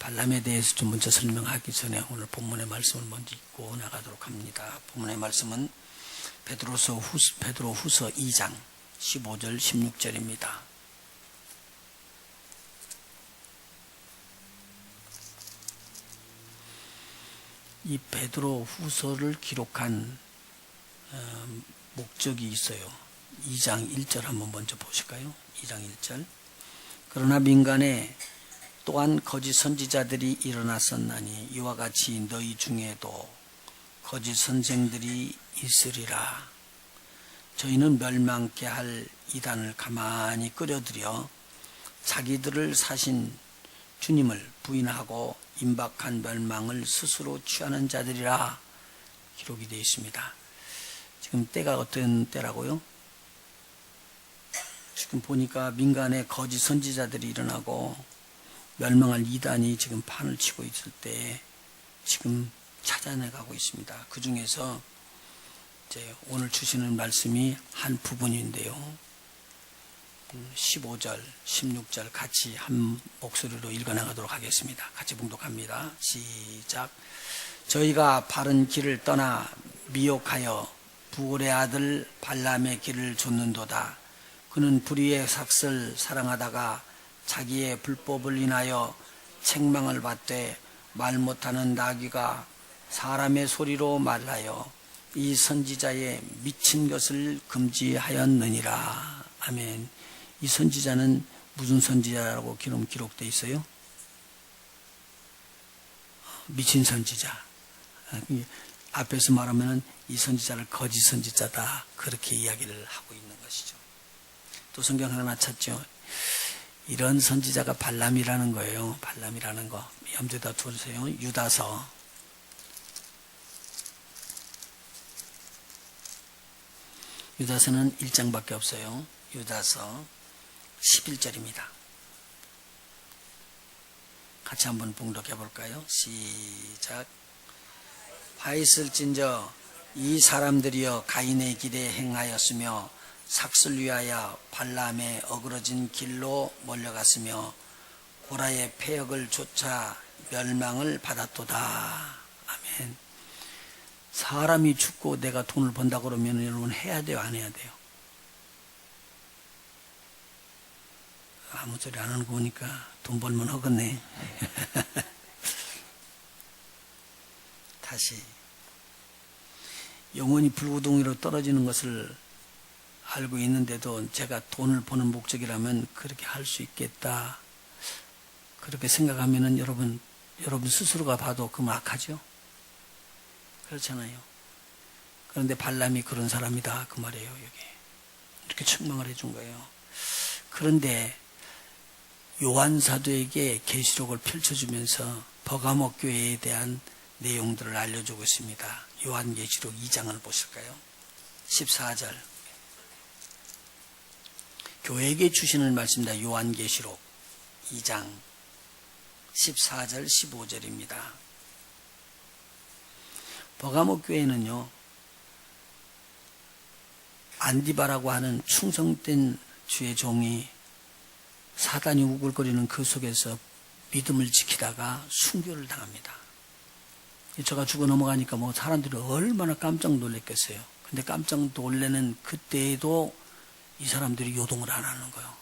발람에 대해서 좀 먼저 설명하기 전에 오늘 본문의 말씀을 먼저 읽고 나가도록 합니다. 본문의 말씀은 베드로 후서 2장 15절 16절입니다. 이 베드로 후서를 기록한 목적이 있어요. 2장 1절 한번 먼저 보실까요? 2장 1절. 그러나 민간에 또한 거짓 선지자들이 일어났었나니 이와 같이 너희 중에도 거짓 선생들이 있으리라. 저희는 멸망케 할 이단을 가만히 끌어들여 자기들을 사신 주님을 부인하고 임박한 멸망을 스스로 취하는 자들이라 기록이 되어 있습니다. 지금 때가 어떤 때라고요? 지금 보니까 민간에 거짓 선지자들이 일어나고 멸망할 이단이 지금 판을 치고 있을 때 지금 찾아내가고 있습니다. 그 중에서 이제 오늘 주시는 말씀이 한 부분인데요. 15절, 16절 같이 한 목소리로 읽어나가도록 하겠습니다. 같이 봉독합니다. 시작. 저희가 바른 길을 떠나 미혹하여 부올의 아들 발람의 길을 좇는도다. 그는 불의의 삭슬 사랑하다가 자기의 불법을 인하여 책망을 받되 말 못하는 나귀가 사람의 소리로 말하여 이 선지자의 미친 것을 금지하였느니라. 아멘. 이 선지자는 무슨 선지자라고 기록되어 있어요? 미친 선지자. 앞에서 말하면 이 선지자를 거짓 선지자다. 그렇게 이야기를 하고 있는 것이죠. 또 성경 하나 찾죠. 이런 선지자가 발람이라는 거예요. 발람이라는 거. 염두에다 두세요. 유다서. 유다서는 1장밖에 없어요. 유다서 11절입니다. 같이 한번 봉독해 볼까요? 시작. 하있을진저 이 사람들이여 가인의 길에 행하였으며 삭슬 위하여 발람의 어그러진 길로 몰려갔으며 고라의 폐역을 쫓아 멸망을 받았도다. 아멘. 사람이 죽고 내가 돈을 번다고 그러면 여러분 해야 돼요? 안 해야 돼요? 아무 소리 안 하는 거 보니까 돈 벌면 허겠네. 다시. 영혼이 불구덩이로 떨어지는 것을 알고 있는데도 제가 돈을 버는 목적이라면 그렇게 할 수 있겠다. 그렇게 생각하면은 여러분 스스로가 봐도 그만 악하죠? 그렇잖아요. 그런데 발람이 그런 사람이다. 그 말이에요, 여기. 이렇게 책망을 해준 거예요. 그런데 요한 사도에게 계시록을 펼쳐주면서 버가모 교회에 대한 내용들을 알려주고 있습니다. 요한계시록 2장을 보실까요? 14절. 교회에게 주시는 말씀입니다. 요한계시록 2장 14절 15절입니다. 버가모 교회는요, 안디바라고 하는 충성된 주의 종이 사단이 우글거리는 그 속에서 믿음을 지키다가 순교를 당합니다. 저가 죽어 넘어가니까 뭐 사람들이 얼마나 깜짝 놀랐겠어요. 근데 깜짝 놀라는 그때에도 이 사람들이 요동을 안 하는 거예요.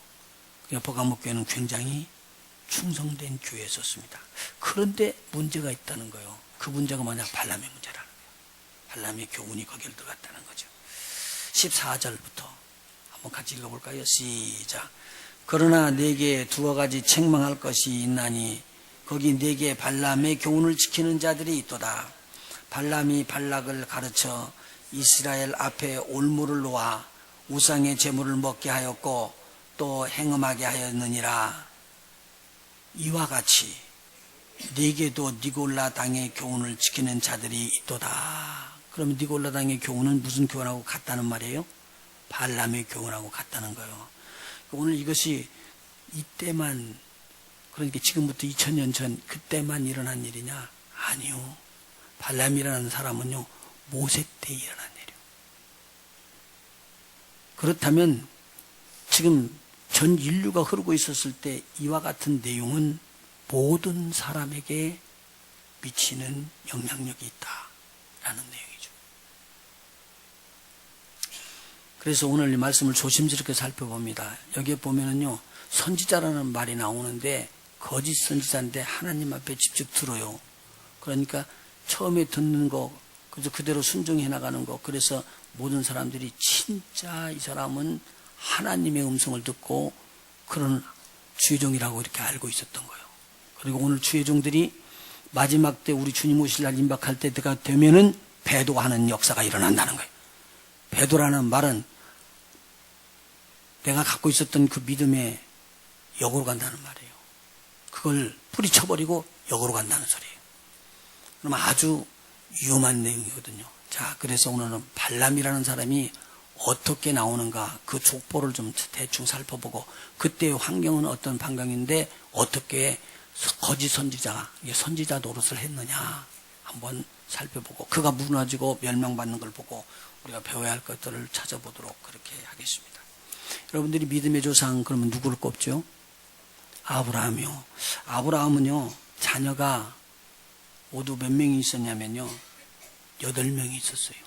그러니까 버가모 교회는 굉장히 충성된 교회였었습니다. 그런데 문제가 있다는 거예요. 그 문제가 뭐냐? 발람의 문제라는 거예요. 발람의 교훈이 거기를 들어갔다는 거죠. 14절부터 한번 같이 읽어볼까요? 시작. 그러나 네게 두어 가지 책망할 것이 있나니 거기 네게 발람의 교훈을 지키는 자들이 있도다. 발람이 발락을 가르쳐 이스라엘 앞에 올무를 놓아 우상의 제물을 먹게 하였고 또 행음하게 하였느니라. 이와 같이 네게도 니골라 당의 교훈을 지키는 자들이 있도다. 그러면 니골라 당의 교훈은 무슨 교훈하고 같다는 말이에요? 발람의 교훈하고 같다는 거예요. 오늘 이것이 이때만, 그러니까 지금부터 2000년 전 그때만 일어난 일이냐? 아니요. 발람이라는 사람은요, 모세 때 일어난 일이에요. 그렇다면 지금 전 인류가 흐르고 있었을 때 이와 같은 내용은 모든 사람에게 미치는 영향력이 있다라는 내용이죠. 그래서 오늘 이 말씀을 조심스럽게 살펴봅니다. 여기에 보면은요, 선지자라는 말이 나오는데 거짓 선지자인데 하나님 앞에 직접 들어요. 그러니까 처음에 듣는 거 그래서 그대로 순종해 나가는 거. 그래서 모든 사람들이 진짜 이 사람은 하나님의 음성을 듣고 그런 주의 종이라고 이렇게 알고 있었던 거예요. 그리고 오늘 주의 종들이 마지막 때 우리 주님 오실 날 임박할 때가 되면은 배도하는 역사가 일어난다는 거예요. 배도라는 말은 내가 갖고 있었던 그 믿음의 역으로 간다는 말이에요. 그걸 뿌리쳐버리고 역으로 간다는 소리예요. 그럼 아주 위험한 내용이거든요. 자, 그래서 오늘은 발람이라는 사람이 어떻게 나오는가 그 족보를 좀 대충 살펴보고 그때의 환경은 어떤 환경인데 어떻게 거짓 선지자 노릇을 했느냐 한번 살펴보고 그가 무너지고 멸망받는 걸 보고 우리가 배워야 할 것들을 찾아보도록 그렇게 하겠습니다. 여러분들이 믿음의 조상 그러면 누구를 꼽죠? 아브라함이요. 아브라함은요 자녀가 모두 몇 명이 있었냐면요 8명이 있었어요.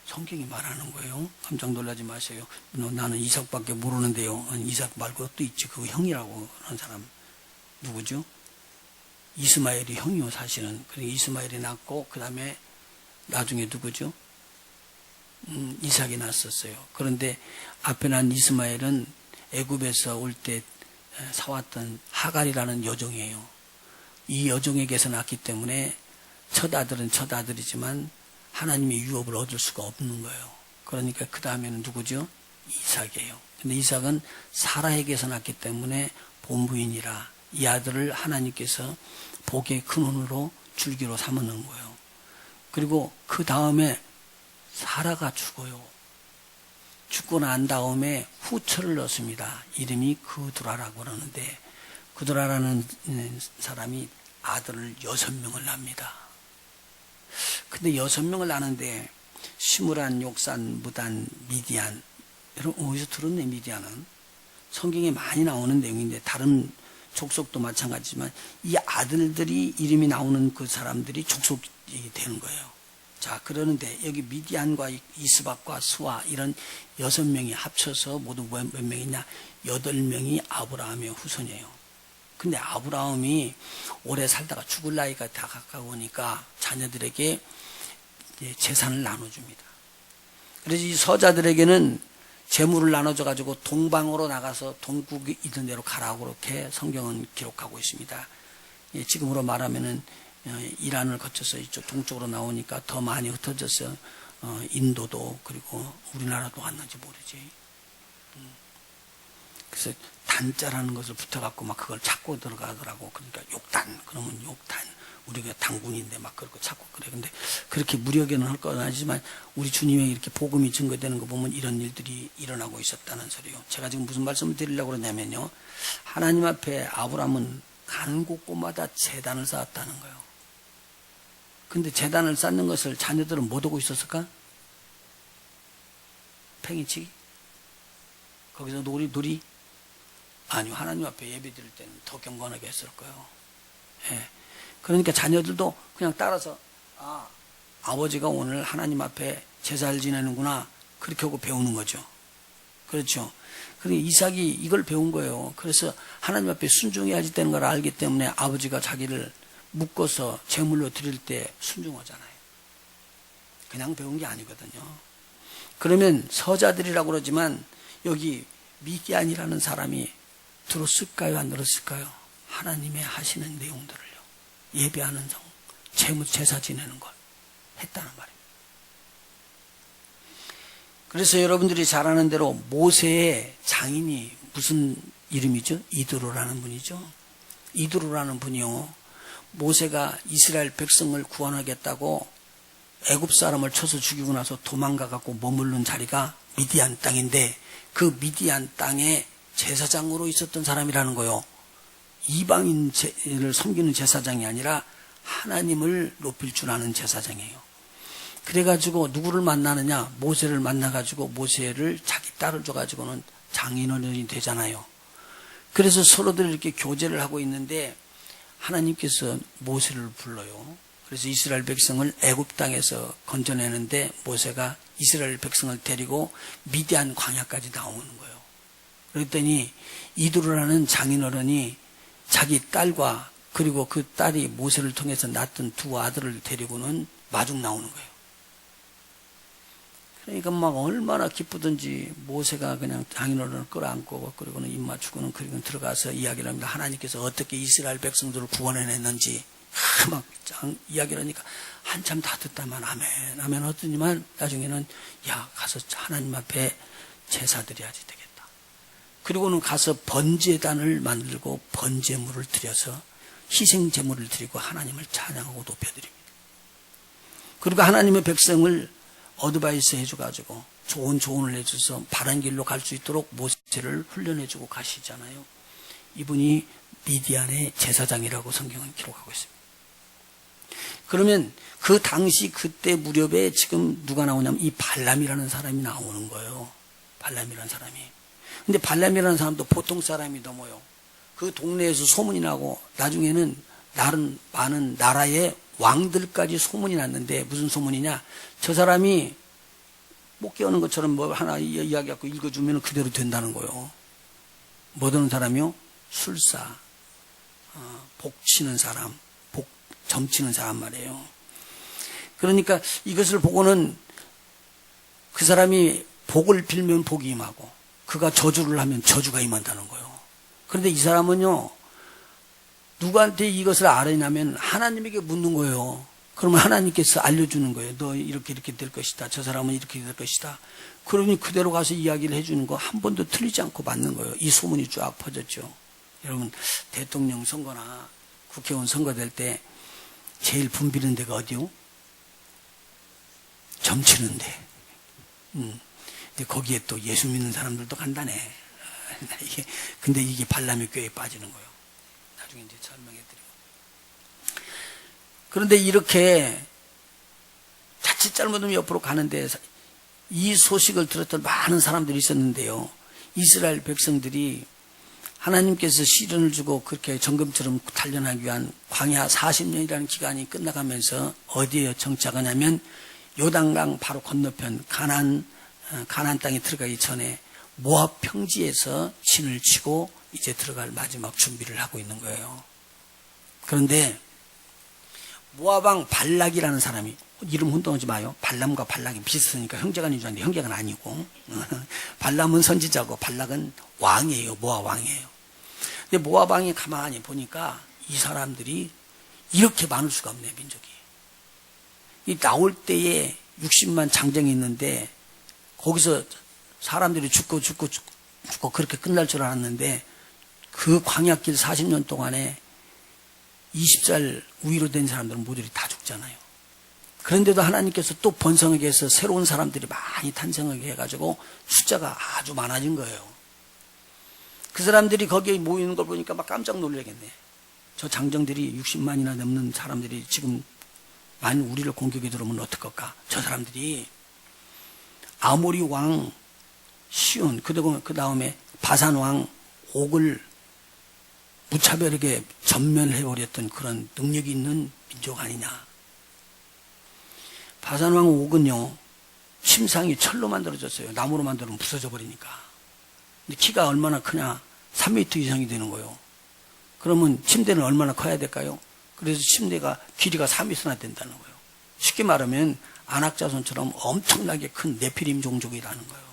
성경이 말하는 거예요. 깜짝 놀라지 마세요. 나는 이삭밖에 모르는데요. 이삭 말고 또 있지. 그 형이라고 하는 사람 누구죠? 이스마엘이 형이요 사실은. 그리고 이스마엘이 낳고 그 다음에 나중에 누구죠? 이삭이 낳았었어요. 그런데 앞에 난 이스마엘은 애굽에서 올 때 사왔던 하갈이라는 여종이에요. 이 여종에게서 낳기 때문에 첫 아들은 첫 아들이지만 하나님의 유업을 얻을 수가 없는 거예요. 그러니까 그 다음에는 누구죠? 이삭이에요. 근데 이삭은 사라에게서 낳기 때문에 본부인이라 이 아들을 하나님께서 복의 근원으로 줄기로 삼는 거예요. 그리고 그 다음에 사라가 죽어요. 죽고 난 다음에 후처를 넣습니다. 이름이 그두라라고 그러는데 그두라라는 사람이 아들을 6명을 낳습니다. 근데 6명을 낳는데 시므란, 욕산, 무단, 미디안. 여러분 어디서 들었네 미디안은? 성경에 많이 나오는 내용인데 다른 족속도 마찬가지지만 이 아들들이 이름이 나오는 그 사람들이 족속이 되는 거예요. 자 그러는데 여기 미디안과 이스박과 수아 이런 6명이 합쳐서 모두 몇 명이냐? 8명이 아브라함의 후손이에요. 근데 아브라함이 오래 살다가 죽을 나이가 다 가까우니까 자녀들에게 재산을 나눠줍니다. 그래서 이 서자들에게는 재물을 나눠줘가지고 동방으로 나가서 동국이 있는 데로 가라고 그렇게 성경은 기록하고 있습니다. 지금으로 말하면은 이란을 거쳐서 이쪽 동쪽으로 나오니까 더 많이 흩어져서 인도도 그리고 우리나라도 왔는지 모르지. 그래서 단자라는 것을 붙여갖고 막 그걸 찾고 들어가더라고. 그러니까 욕단, 그러면 욕단. 우리가 당군인데 막 그렇게 찾고 그래. 근데 그렇게 무력에는 할 건 아니지만 우리 주님의 이렇게 복음이 증거되는 거 보면 이런 일들이 일어나고 있었다는 소리요. 제가 지금 무슨 말씀을 드리려고 그러냐면요. 하나님 앞에 아브라함은 가는 곳곳마다 제단을 쌓았다는 거예요. 근데 제단을 쌓는 것을 자녀들은 못 오고 있었을까? 팽이치기? 거기서 놀이? 아니요. 하나님 앞에 예배 드릴 때는 더 경건하게 했을 거예요. 예. 그러니까 자녀들도 그냥 따라서 아버지가 오늘 하나님 앞에 제사를 지내는구나 그렇게 하고 배우는 거죠. 그렇죠. 그러니까 이삭이 이걸 배운 거예요. 그래서 하나님 앞에 순종해야지 되는 걸 알기 때문에 아버지가 자기를 묶어서 제물로 드릴 때 순종하잖아요. 그냥 배운 게 아니거든요. 그러면 서자들이라고 그러지만 여기 미디안이라는 사람이 들었을까요? 안 들었을까요? 하나님의 하시는 내용들을요. 예배하는 성, 제사 지내는 걸 했다는 말입니다. 그래서 여러분들이 잘 아는 대로 모세의 장인이 무슨 이름이죠? 이드로라는 분이죠. 이드로라는 분이요. 모세가 이스라엘 백성을 구원하겠다고 애굽 사람을 쳐서 죽이고 나서 도망가갖고 머무른 자리가 미디안 땅인데 그 미디안 땅에 제사장으로 있었던 사람이라는 거요. 이방인을 섬기는 제사장이 아니라 하나님을 높일 줄 아는 제사장이에요. 그래가지고 누구를 만나느냐? 모세를 만나가지고 모세를 자기 딸을 줘가지고는 장인어른이 되잖아요. 그래서 서로들 이렇게 교제를 하고 있는데 하나님께서 모세를 불러요. 그래서 이스라엘 백성을 애굽 땅에서 건져내는데 모세가 이스라엘 백성을 데리고 미디안 광야까지 나오는 거예요. 그랬더니 이두라는 장인어른이 자기 딸과 그리고 그 딸이 모세를 통해서 낳았던 두 아들을 데리고는 마중 나오는 거예요. 그러니까 막 얼마나 기쁘든지 모세가 그냥 장인어른을 끌어안고 그리고는 입 맞추고는 그리고 들어가서 이야기를 합니다. 하나님께서 어떻게 이스라엘 백성들을 구원해냈는지 막 이야기를 하니까 한참 다 듣다만 아멘 아멘 하더니만 나중에는 야 가서 하나님 앞에 제사 드려야지 되겠다. 그리고는 가서 번제단을 만들고 번제물을 드려서 희생제물을 드리고 하나님을 찬양하고 높여드립니다. 그리고 하나님의 백성을 어드바이스 해줘가지고 좋은 조언을 해줘서 바른 길로 갈 수 있도록 모세를 훈련해주고 가시잖아요. 이분이 미디안의 제사장이라고 성경은 기록하고 있습니다. 그러면 그 당시 그때 무렵에 지금 누가 나오냐면 이 발람이라는 사람이 나오는 거예요. 발람이라는 사람이. 근데 발람이라는 사람도 보통 사람이 넘어요. 그 동네에서 소문이 나고 나중에는 다른 많은 나라의 왕들까지 소문이 났는데 무슨 소문이냐? 저 사람이 못 깨우는 것처럼 뭐 하나 이야기하고 읽어주면 그대로 된다는 거예요. 뭐 되는 사람이요? 술사, 복치는 사람, 점치는 사람 말이에요. 그러니까 이것을 보고는 그 사람이 복을 빌면 복이 임하고 그가 저주를 하면 저주가 임한다는 거예요. 그런데 이 사람은요, 누구한테 이것을 알았냐면 하나님에게 묻는 거예요. 그러면 하나님께서 알려주는 거예요. 너 이렇게 될 것이다. 저 사람은 이렇게 될 것이다. 그러면 그대로 가서 이야기를 해주는 거 한 번도 틀리지 않고 맞는 거예요. 이 소문이 쫙 퍼졌죠. 여러분 대통령 선거나 국회의원 선거될 때 제일 붐비는 데가 어디요? 점치는데. 근데 거기에 또 예수 믿는 사람들도 간다네. 근데 이게 발람의 꾀에 빠지는 거예요. 나중에 이제 설명해드리고. 그런데 이렇게 자칫 잘못하면 옆으로 가는데 이 소식을 들었던 많은 사람들이 있었는데요. 이스라엘 백성들이 하나님께서 시련을 주고 그렇게 정금처럼 단련하기 위한 광야 40년이라는 기간이 끝나가면서 어디에 정착하냐면 요단강 바로 건너편 가나안 땅에 들어가기 전에 모압 평지에서 진을 치고 이제 들어갈 마지막 준비를 하고 있는 거예요. 그런데 모압왕 발락이라는 사람이, 이름 혼동하지 마요. 발람과 발락이 비슷하니까 형제간인 줄 알았는데 형제간 아니고 발람은 선지자고 발락은 왕이에요. 모압 왕이에요. 근데 모압 왕이 가만히 보니까 이 사람들이 이렇게 많을 수가 없네, 민족이. 이 나올 때에 60만 장정이 있는데 거기서 사람들이 죽고 그렇게 끝날 줄 알았는데 그 광야길 40년 동안에 20살 위로 된 사람들은 모두들이 다 죽잖아요. 그런데도 하나님께서 또 번성하게 해서 새로운 사람들이 많이 탄생하게 해가지고 숫자가 아주 많아진 거예요. 그 사람들이 거기에 모이는 걸 보니까 막 깜짝 놀라겠네. 저 장정들이 60만이나 넘는 사람들이 지금 만약 우리를 공격에 들어오면 어떡할까? 저 사람들이 아모리 왕 시온, 그 다음에 바산 왕 옥을 무차별하게 전면해버렸던 그런 능력이 있는 민족 아니냐. 바산 왕 옥은요, 침상이 철로 만들어졌어요. 나무로 만들면 부서져 버리니까. 근데 키가 얼마나 크냐? 3m 이상이 되는 거예요. 그러면 침대는 얼마나 커야 될까요? 그래서 침대가 길이가 3m나 된다는 거예요. 쉽게 말하면 안악자손처럼 엄청나게 큰 네피림 종족이라는 거예요.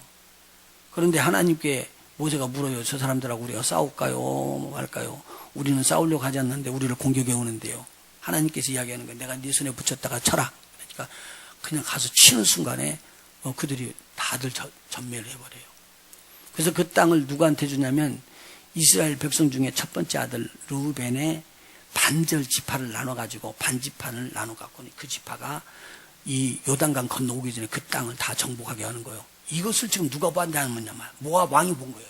그런데 하나님께 모세가 물어요. 저 사람들하고 우리가 싸울까요? 말까요? 우리는 싸우려고 하지 않는데 우리를 공격해 오는데요. 하나님께서 이야기하는 거예요. 내가 네 손에 붙였다가 쳐라. 그러니까 그냥 가서 치는 순간에 그들이 다들 전멸을 해버려요. 그래서 그 땅을 누구한테 주냐면 이스라엘 백성 중에 첫 번째 아들 르우벤의 반절 지파를 나눠가지고 반지파를 나눠갖고 그 지파가 이 요단강 건너오기 전에 그 땅을 다 정복하게 하는 거예요. 이것을 지금 누가 봤냐면 모압 왕이 본 거예요.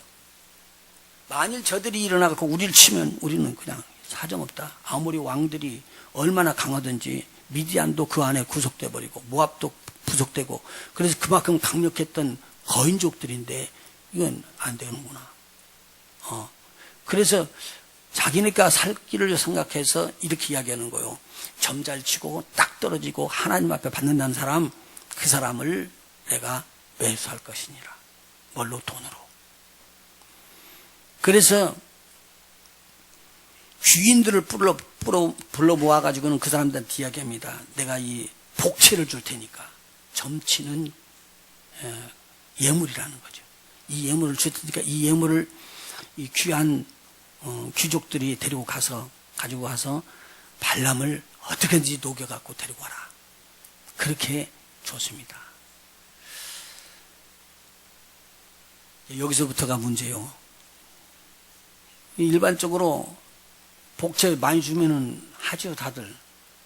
만일 저들이 일어나갖고 우리를 치면 우리는 그냥 사정없다. 아모리 왕들이 얼마나 강하든지 미디안도 그 안에 구속돼 버리고 모압도 부속되고 그래서 그만큼 강력했던 거인족들인데 이건 안 되는구나. 그래서 자기네가 살 길을 생각해서 이렇게 이야기하는 거예요. 점 잘 치고 딱 떨어지고 하나님 앞에 받는다는 사람, 그 사람을 내가 매수할 것이니라. 뭘로? 돈으로. 그래서 귀인들을 불러 모아가지고는 그 사람들한테 이야기합니다. 내가 이 복채를 줄 테니까 점치는 예물이라는 거죠. 이 예물을 줄 테니까 이 예물을 이 귀한 귀족들이 가지고 가서 발람을 어떻게든지 녹여갖고 데리고 와라. 그렇게 줬습니다. 여기서부터가 문제요. 일반적으로 복채 많이 주면은 하죠, 다들.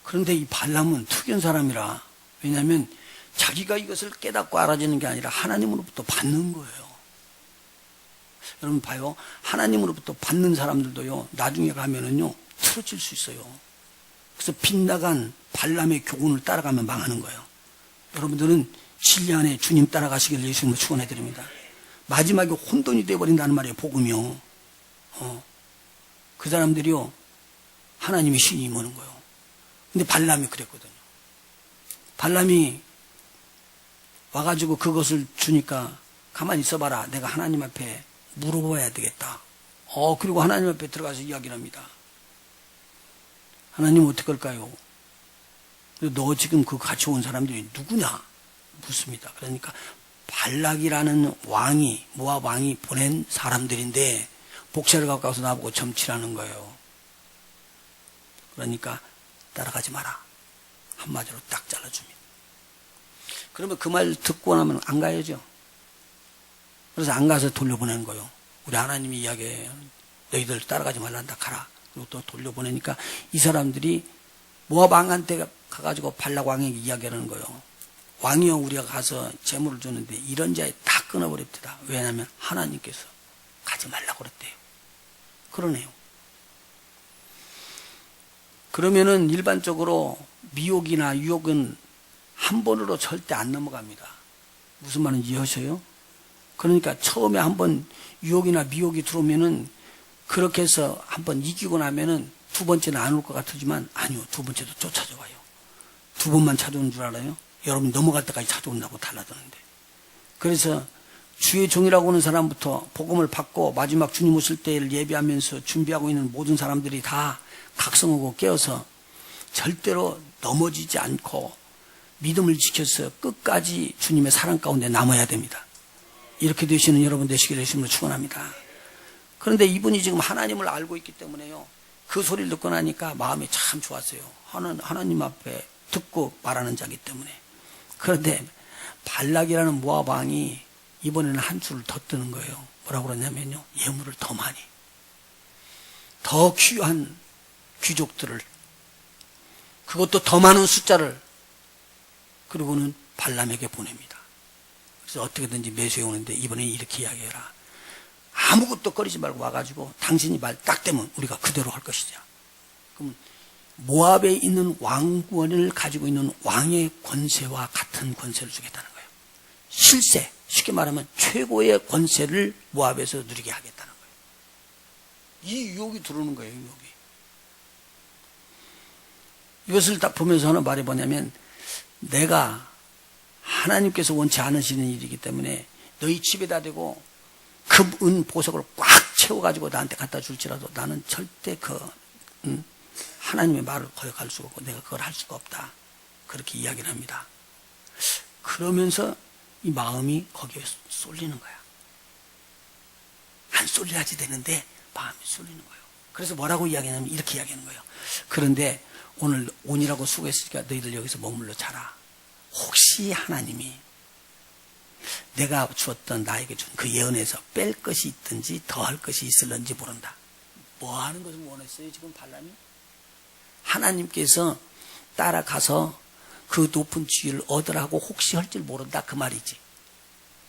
그런데 이 발람은 특이한 사람이라, 왜냐하면 자기가 이것을 깨닫고 알아지는 게 아니라 하나님으로부터 받는 거예요. 여러분 봐요. 하나님으로부터 받는 사람들도요, 나중에 가면은요, 틀어질 수 있어요. 그래서 빗나간 발람의 교훈을 따라가면 망하는 거예요. 여러분들은 진리 안에 주님 따라가시길 예수님으로 축원해드립니다. 마지막에 혼돈이 되어버린다는 말이에요, 복음이요. 그 사람들이요, 하나님의 신이 임하는 거예요. 근데 발람이 그랬거든요. 발람이 와가지고 그것을 주니까 가만히 있어봐라. 내가 하나님 앞에 물어봐야 되겠다. 그리고 하나님 앞에 들어가서 이야기를 합니다. 하나님 어떻게 할까요? 너 지금 그 같이 온 사람들이 누구냐? 묻습니다. 그러니까 발락이라는 왕이, 모압 왕이 보낸 사람들인데 복채를 갖고 와서 나보고 점치라는 거예요. 그러니까 따라가지 마라. 한마디로 딱 잘라줍니다. 그러면 그 말 듣고 나면 안 가야죠. 그래서 안 가서 돌려보내는 거예요. 우리 하나님이 이야기해요. 너희들 따라가지 말란다. 가라. 그리고 또 돌려보내니까 이 사람들이 모압 왕한테 가가지고 발락 왕에게 이야기하는 거예요. 왕이요, 우리가 가서 재물을 주는데 이런 자에 다 끊어버립니다. 왜냐하면 하나님께서 가지 말라고 그랬대요. 그러네요. 그러면은 일반적으로 미혹이나 유혹은 한 번으로 절대 안 넘어갑니다. 무슨 말인지 이해하셔요? 그러니까 처음에 한번 유혹이나 미혹이 들어오면은 그렇게 해서 한번 이기고 나면은 두 번째는 안 올 것 같지만 아니요, 두 번째도 쫓아져와요. 두 번만 찾아오는 줄 알아요? 여러분 넘어갈 때까지 찾아온다고 달라드는데. 그래서 주의 종이라고 하는 사람부터 복음을 받고 마지막 주님 오실 때를 예비하면서 준비하고 있는 모든 사람들이 다 각성하고 깨어서 절대로 넘어지지 않고 믿음을 지켜서 끝까지 주님의 사랑 가운데 남아야 됩니다. 이렇게 되시는 여러분 되시기를 예수님으로 축원합니다. 그런데 이분이 지금 하나님을 알고 있기 때문에요, 그 소리를 듣고 나니까 마음이 참 좋았어요. 하나님 앞에 듣고 말하는 자기 때문에. 그런데 발락이라는 모압 왕이 이번에는 한 줄을 더 뜨는 거예요. 뭐라고 그러냐면요, 예물을 더 많이, 더 귀한 귀족들을, 그것도 더 많은 숫자를, 그리고는 발람에게 보냅니다. 그래서 어떻게든지 매수해 오는데 이번에 이렇게 이야기해라. 아무것도 꺼리지 말고 와가지고 당신이 말 딱 대면 우리가 그대로 할 것이자. 그럼 모압에 있는 왕권을 가지고 있는 왕의 권세와 같은 권세를 주겠다는 거예요. 실세, 쉽게 말하면 최고의 권세를 모압에서 누리게 하겠다는 거예요. 이 유혹이 들어오는 거예요, 유혹이. 이것을 딱 보면서 하는 말이 뭐냐면, 내가 하나님께서 원치 않으시는 일이기 때문에 너희 집에다 대고 금, 은, 보석을 꽉 채워가지고 나한테 갖다 줄지라도 나는 절대 하나님의 말을 거역할 수가 없고 내가 그걸 할 수가 없다. 그렇게 이야기를 합니다. 그러면서 이 마음이 거기에 쏠리는 거야. 안 쏠려야지 되는데 마음이 쏠리는 거예요. 그래서 뭐라고 이야기하냐면 이렇게 이야기하는 거예요. 그런데 오늘 온이라고 수고했으니까 너희들 여기서 머물러 자라. 혹시 하나님이 내가 주었던 나에게 준 그 예언에서 뺄 것이 있든지 더할 것이 있을런지 모른다. 뭐 하는 것을 원했어요, 지금 발람이? 하나님께서 따라가서 그 높은 지위를 얻으라고 혹시 할 줄 모른다, 그 말이지.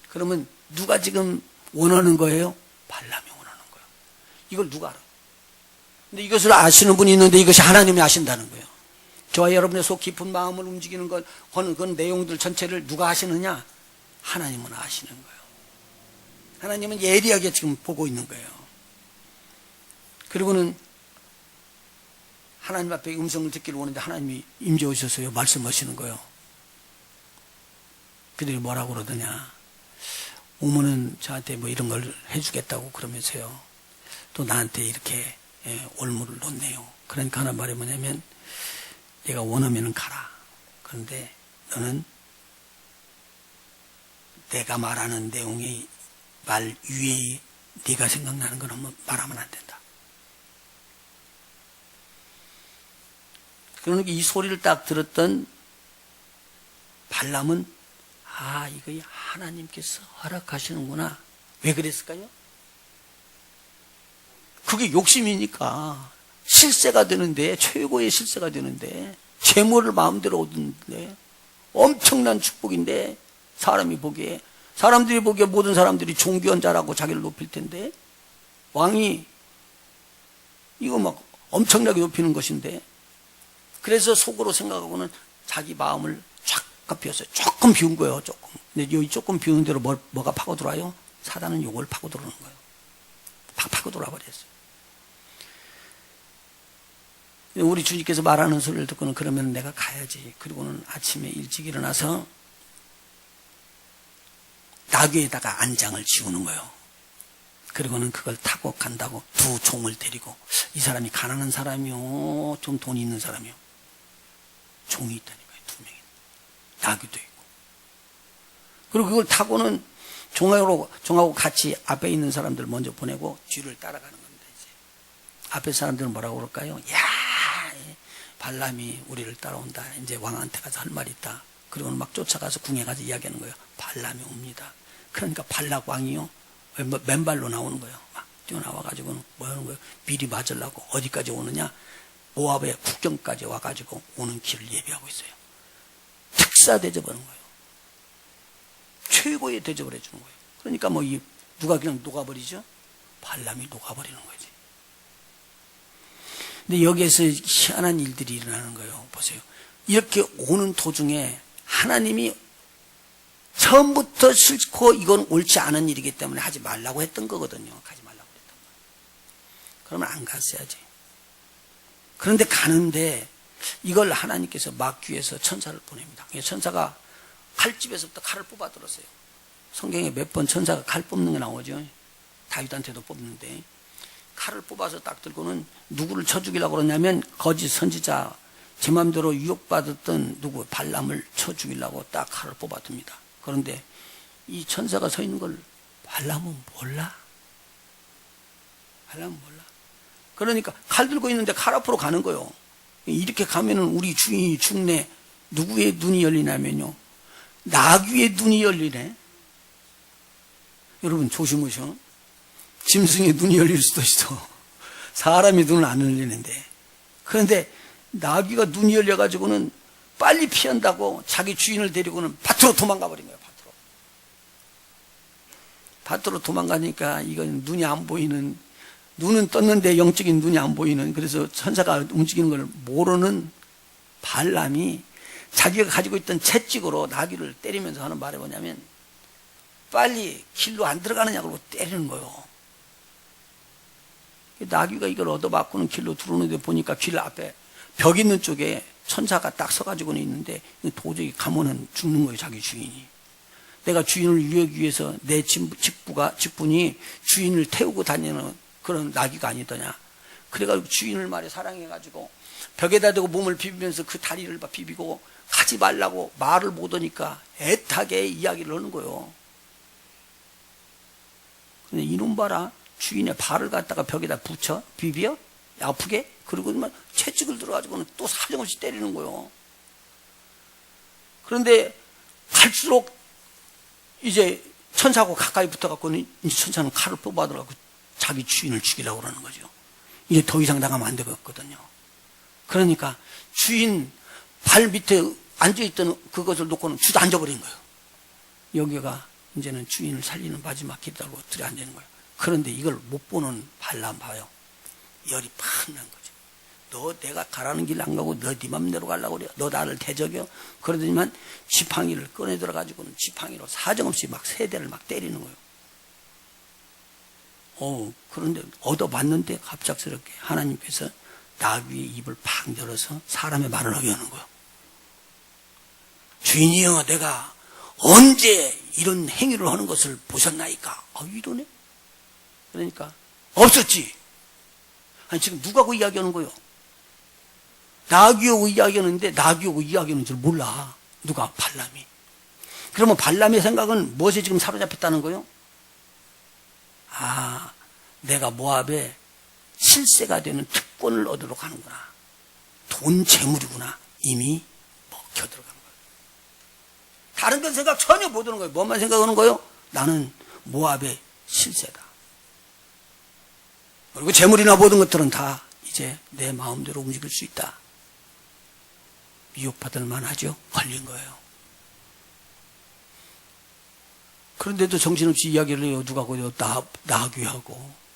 그러면 누가 지금 원하는 거예요? 발람이 원하는 거예요. 이걸 누가 알아? 근데 이것을 아시는 분이 있는데 이것이 하나님이 아신다는 거예요. 저와 여러분의 속 깊은 마음을 움직이는 것, 그런 내용들 전체를 누가 아시느냐? 하나님은 아시는 거예요. 하나님은 예리하게 지금 보고 있는 거예요. 그리고는 하나님 앞에 음성을 듣기를 원하는데 하나님이 임재 오셔서요 말씀하시는 거예요. 그들이 뭐라고 그러더냐, 오면은 저한테 뭐 이런 걸 해주겠다고 그러면서요 또 나한테 이렇게 올무를 놓네요. 그러니까 하나 말이 뭐냐면, 내가 원하면은 가라. 그런데 너는 내가 말하는 내용의 말 위에 네가 생각나는 건 한번 말하면 안 된다. 그러니까 이 소리를 딱 들었던 발람은 이거 하나님께서 허락하시는구나. 왜 그랬을까요? 그게 욕심이니까. 실세가 되는데, 최고의 실세가 되는데, 재물을 마음대로 얻는데, 엄청난 축복인데, 사람들이 보기에 모든 사람들이 존귀한 자라고 자기를 높일 텐데, 왕이 이거 막 엄청나게 높이는 것인데, 그래서 속으로 생각하고는 자기 마음을 쫙 비웠어요. 조금 비운 거예요, 조금. 근데 여기 조금 비우는 대로 뭐가 파고들어요? 사단은 요걸 파고들어오는 거예요. 팍 파고들어 버렸어요. 우리 주님께서 말하는 소리를 듣고는 그러면 내가 가야지. 그리고는 아침에 일찍 일어나서 나귀에다가 안장을 지우는 거예요. 그리고는 그걸 타고 간다고 두 종을 데리고, 이 사람이 가난한 사람이요, 좀 돈이 있는 사람이요. 종이 있다니까요, 두 명이. 나귀도 있고. 그리고 그걸 타고는 종하고 같이 앞에 있는 사람들 먼저 보내고 뒤를 따라가는 겁니다, 이제. 앞에 사람들은 뭐라고 그럴까요? 발람이 우리를 따라온다. 이제 왕한테 가서 할 말이 있다. 그리고는 막 쫓아가서 궁에 가서 이야기하는 거예요. 발람이 옵니다. 그러니까 발락 왕이요, 맨발로 나오는 거예요. 막 뛰어나와가지고는 뭐 하는 거예요? 미리 맞으려고. 어디까지 오느냐? 모압의 국경까지 와가지고 오는 길을 예비하고 있어요. 특사 대접하는 거예요. 최고의 대접을 해주는 거예요. 그러니까 누가 그냥 녹아버리죠? 발람이 녹아버리는 거지. 근데 여기에서 희한한 일들이 일어나는 거예요. 보세요. 이렇게 오는 도중에 하나님이 처음부터 싫고 이건 옳지 않은 일이기 때문에 하지 말라고 했던 거거든요. 가지 말라고 했던 거예요. 그러면 안 갔어야지. 그런데 가는데 이걸 하나님께서 막기 위해서 천사를 보냅니다. 천사가 칼집에서부터 칼을 뽑아 들었어요. 성경에 몇 번 천사가 칼 뽑는 게 나오죠. 다윗한테도 뽑는데, 칼을 뽑아서 딱 들고는 누구를 쳐 죽이려고 그러냐면 거짓 선지자, 제 마음대로 유혹받았던 발람을 쳐 죽이려고 딱 칼을 뽑아 둡니다. 그런데 이 천사가 서 있는 걸 발람은 몰라. 그러니까 칼 들고 있는데 칼 앞으로 가는 거예요. 이렇게 가면은 우리 주인이 죽네. 누구의 눈이 열리냐면요, 나귀의 눈이 열리네. 여러분 조심하셔. 짐승의 눈이 열릴 수도 있어. 사람의 눈은 안 열리는데. 그런데 나귀가 눈이 열려가지고는 빨리 피한다고 자기 주인을 데리고는 밭으로 도망가 버린 거예요. 밭으로 도망가니까 이건 눈이 안 보이는, 눈은 떴는데 영적인 눈이 안 보이는, 그래서 천사가 움직이는 걸 모르는 발람이 자기가 가지고 있던 채찍으로 나귀를 때리면서 하는 말이 뭐냐면, 빨리 길로 안 들어가느냐고 때리는 거예요. 나귀가 이걸 얻어맞고는 길로 들어오는데 보니까 길 앞에 벽 있는 쪽에 천사가 딱 서가지고는 있는데 도저히 가면은 죽는 거예요, 자기 주인이. 내가 주인을 유혹하기 위해서 내 직분이 주인을 태우고 다니는 그런 나귀가 아니더냐. 그래가지고 주인을 말에 사랑해가지고 벽에다 대고 몸을 비비면서 그 다리를 비비고 가지 말라고 말을 못하니까 애타게 이야기를 하는 거예요. 근데 이놈 봐라. 주인의 발을 갖다가 벽에다 붙여 비벼 아프게, 그리고 채찍을 들어가지고는 또 사정없이 때리는 거예요. 그런데 갈수록 이제 천사하고 가까이 붙어갖고는 이 천사는 칼을 뽑아들어갖고 자기 주인을 죽이려고 그러는 거죠. 이제 더 이상 나가면 안 되거든요. 그러니까 주인 발 밑에 앉아있던 그것을 놓고는 주저앉아버린 거예요. 여기가 이제는 주인을 살리는 마지막 길이라고 들여앉는 거예요. 그런데 이걸 못 보는 발람 봐요. 열이 팍 난 거죠. 너 내가 가라는 길 안 가고 너 네 맘대로 가려고 그래. 너 나를 대적여. 그러더니만 지팡이를 꺼내 들어가지고는 지팡이로 사정없이 막 세 대를 막 때리는 거예요. 그런데 얻어봤는데 갑작스럽게 하나님께서 나귀의 입을 팍 열어서 사람의 말을 하게 하는 거예요. 주인이여, 내가 언제 이런 행위를 하는 것을 보셨나이까? 이러네? 그러니까 없었지. 아니, 지금 누가하고 이야기하는 거예요? 나귀하고 이야기하는데 나귀하고 이야기하는 줄 몰라. 누가? 발람이. 그러면 발람의 생각은 무엇에 지금 사로잡혔다는 거예요? 내가 모압에 실세가 되는 특권을 얻으러 가는구나. 돈 재물이구나. 이미 먹혀 들어간 거예요. 다른 건 생각 전혀 못 하는 거예요. 뭐만 생각하는 거예요? 나는 모압의 실세다. 그리고 재물이나 모든 것들은 다 이제 내 마음대로 움직일 수 있다. 미혹받을 만하죠. 걸린 거예요. 그런데도 정신없이 이야기를 해요. 누가 그래요? 나귀하고.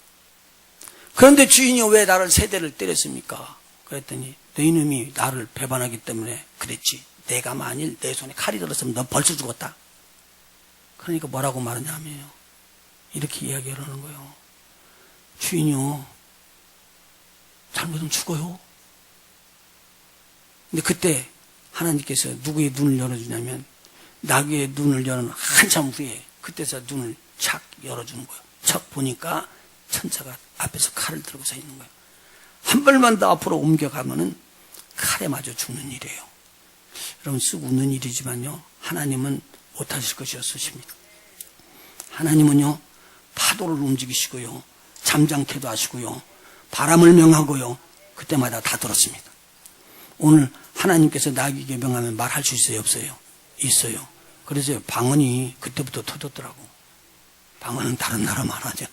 그런데 주인이 왜 나를 세 대를 때렸습니까? 그랬더니 너 이놈이 나를 배반하기 때문에 그랬지. 내가 만일 내 손에 칼이 들었으면 넌 벌써 죽었다. 그러니까 뭐라고 말하냐면요. 이렇게 이야기를 하는 거예요. 주인이요, 잘못하면 죽어요. 근데 그때 하나님께서 누구의 눈을 열어주냐면 나귀의 눈을 여는 한참 후에 그때서 눈을 착 열어주는 거예요. 착 보니까 천사가 앞에서 칼을 들고 서 있는 거예요. 한 발만 더 앞으로 옮겨가면은 칼에 맞아 죽는 일이에요. 여러분, 쓱 웃는 일이지만요, 하나님은 못하실 것이었으십니다. 하나님은요, 파도를 움직이시고요, 잠잠케도 하시고요, 바람을 명하고요, 그때마다 다 들었습니다. 오늘 하나님께서 나귀에게 명하면 말할 수 있어요, 없어요? 있어요. 그래서 방언이 그때부터 터졌더라고. 방언은 다른 나라 말하죠.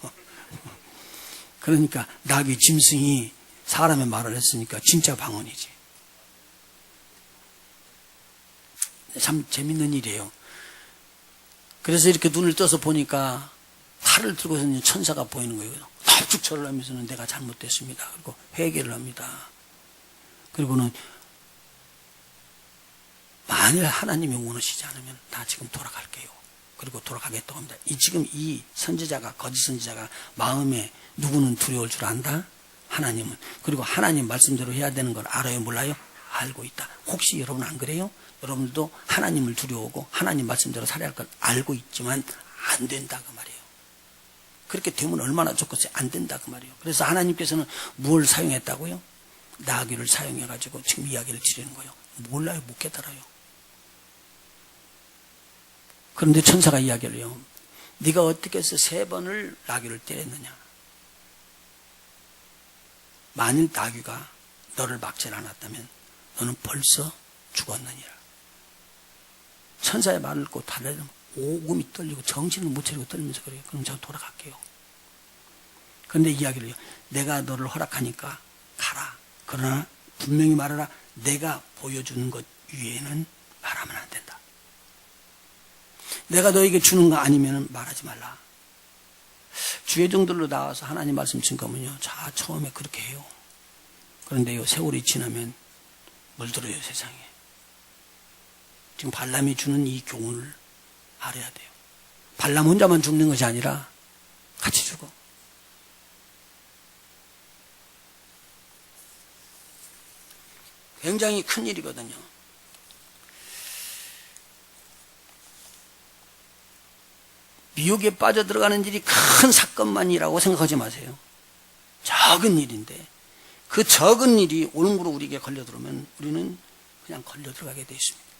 그러니까 나귀 짐승이 사람의 말을 했으니까 진짜 방언이지. 참 재밌는 일이에요. 그래서 이렇게 눈을 떠서 보니까 칼을 들고 있는 천사가 보이는 거예요. 납죽 절을 하면서는 내가 잘못됐습니다. 그리고 회개를 합니다. 그리고는 만일 하나님이 원하시지 않으면 나 지금 돌아갈게요. 그리고 돌아가겠다고 합니다. 지금 이 선지자가, 거짓 선지자가 마음에 누구는 두려울 줄 안다? 하나님은. 그리고 하나님 말씀대로 해야 되는 걸 알아요, 몰라요? 알고 있다. 혹시 여러분 안 그래요? 여러분들도 하나님을 두려워하고 하나님 말씀대로 살아야 할 걸 알고 있지만 안 된다 그 말이에요. 그렇게 되면 얼마나 좋겠어요. 안 된다 그 말이에요. 그래서 하나님께서는 뭘 사용했다고요? 나귀를 사용해가지고 지금 이야기를 드리는 거예요. 몰라요, 못 깨달아요. 그런데 천사가 이야기를 해요. 네가 어떻게 해서 3번을 나귀를 때렸느냐. 만일 나귀가 너를 막지 않았다면 너는 벌써 죽었느니라. 천사의 말을 듣고 다들 오금이 떨리고 정신을 못 차리고 떨면서 그래요. 그럼 저 돌아갈게요. 그런데 이야기를 해요. 내가 너를 허락하니까 가라. 그러나 분명히 말하라. 내가 보여주는 것 위에는 말하면 안 된다. 내가 너에게 주는 거 아니면 말하지 말라. 주의종들로 나와서 하나님 말씀 증거하면요. 자, 처음에 그렇게 해요. 그런데요, 세월이 지나면 물들어요, 세상에. 지금 발람이 주는 이 교훈을 알아야 돼요. 발람 혼자만 죽는 것이 아니라 같이 죽어. 굉장히 큰 일이거든요. 미혹에 빠져들어가는 일이 큰 사건만이라고 생각하지 마세요. 작은 일인데 그 적은 일이 옳음으로 우리에게 걸려들어오면 우리는 그냥 걸려들어가게 되어 있습니다.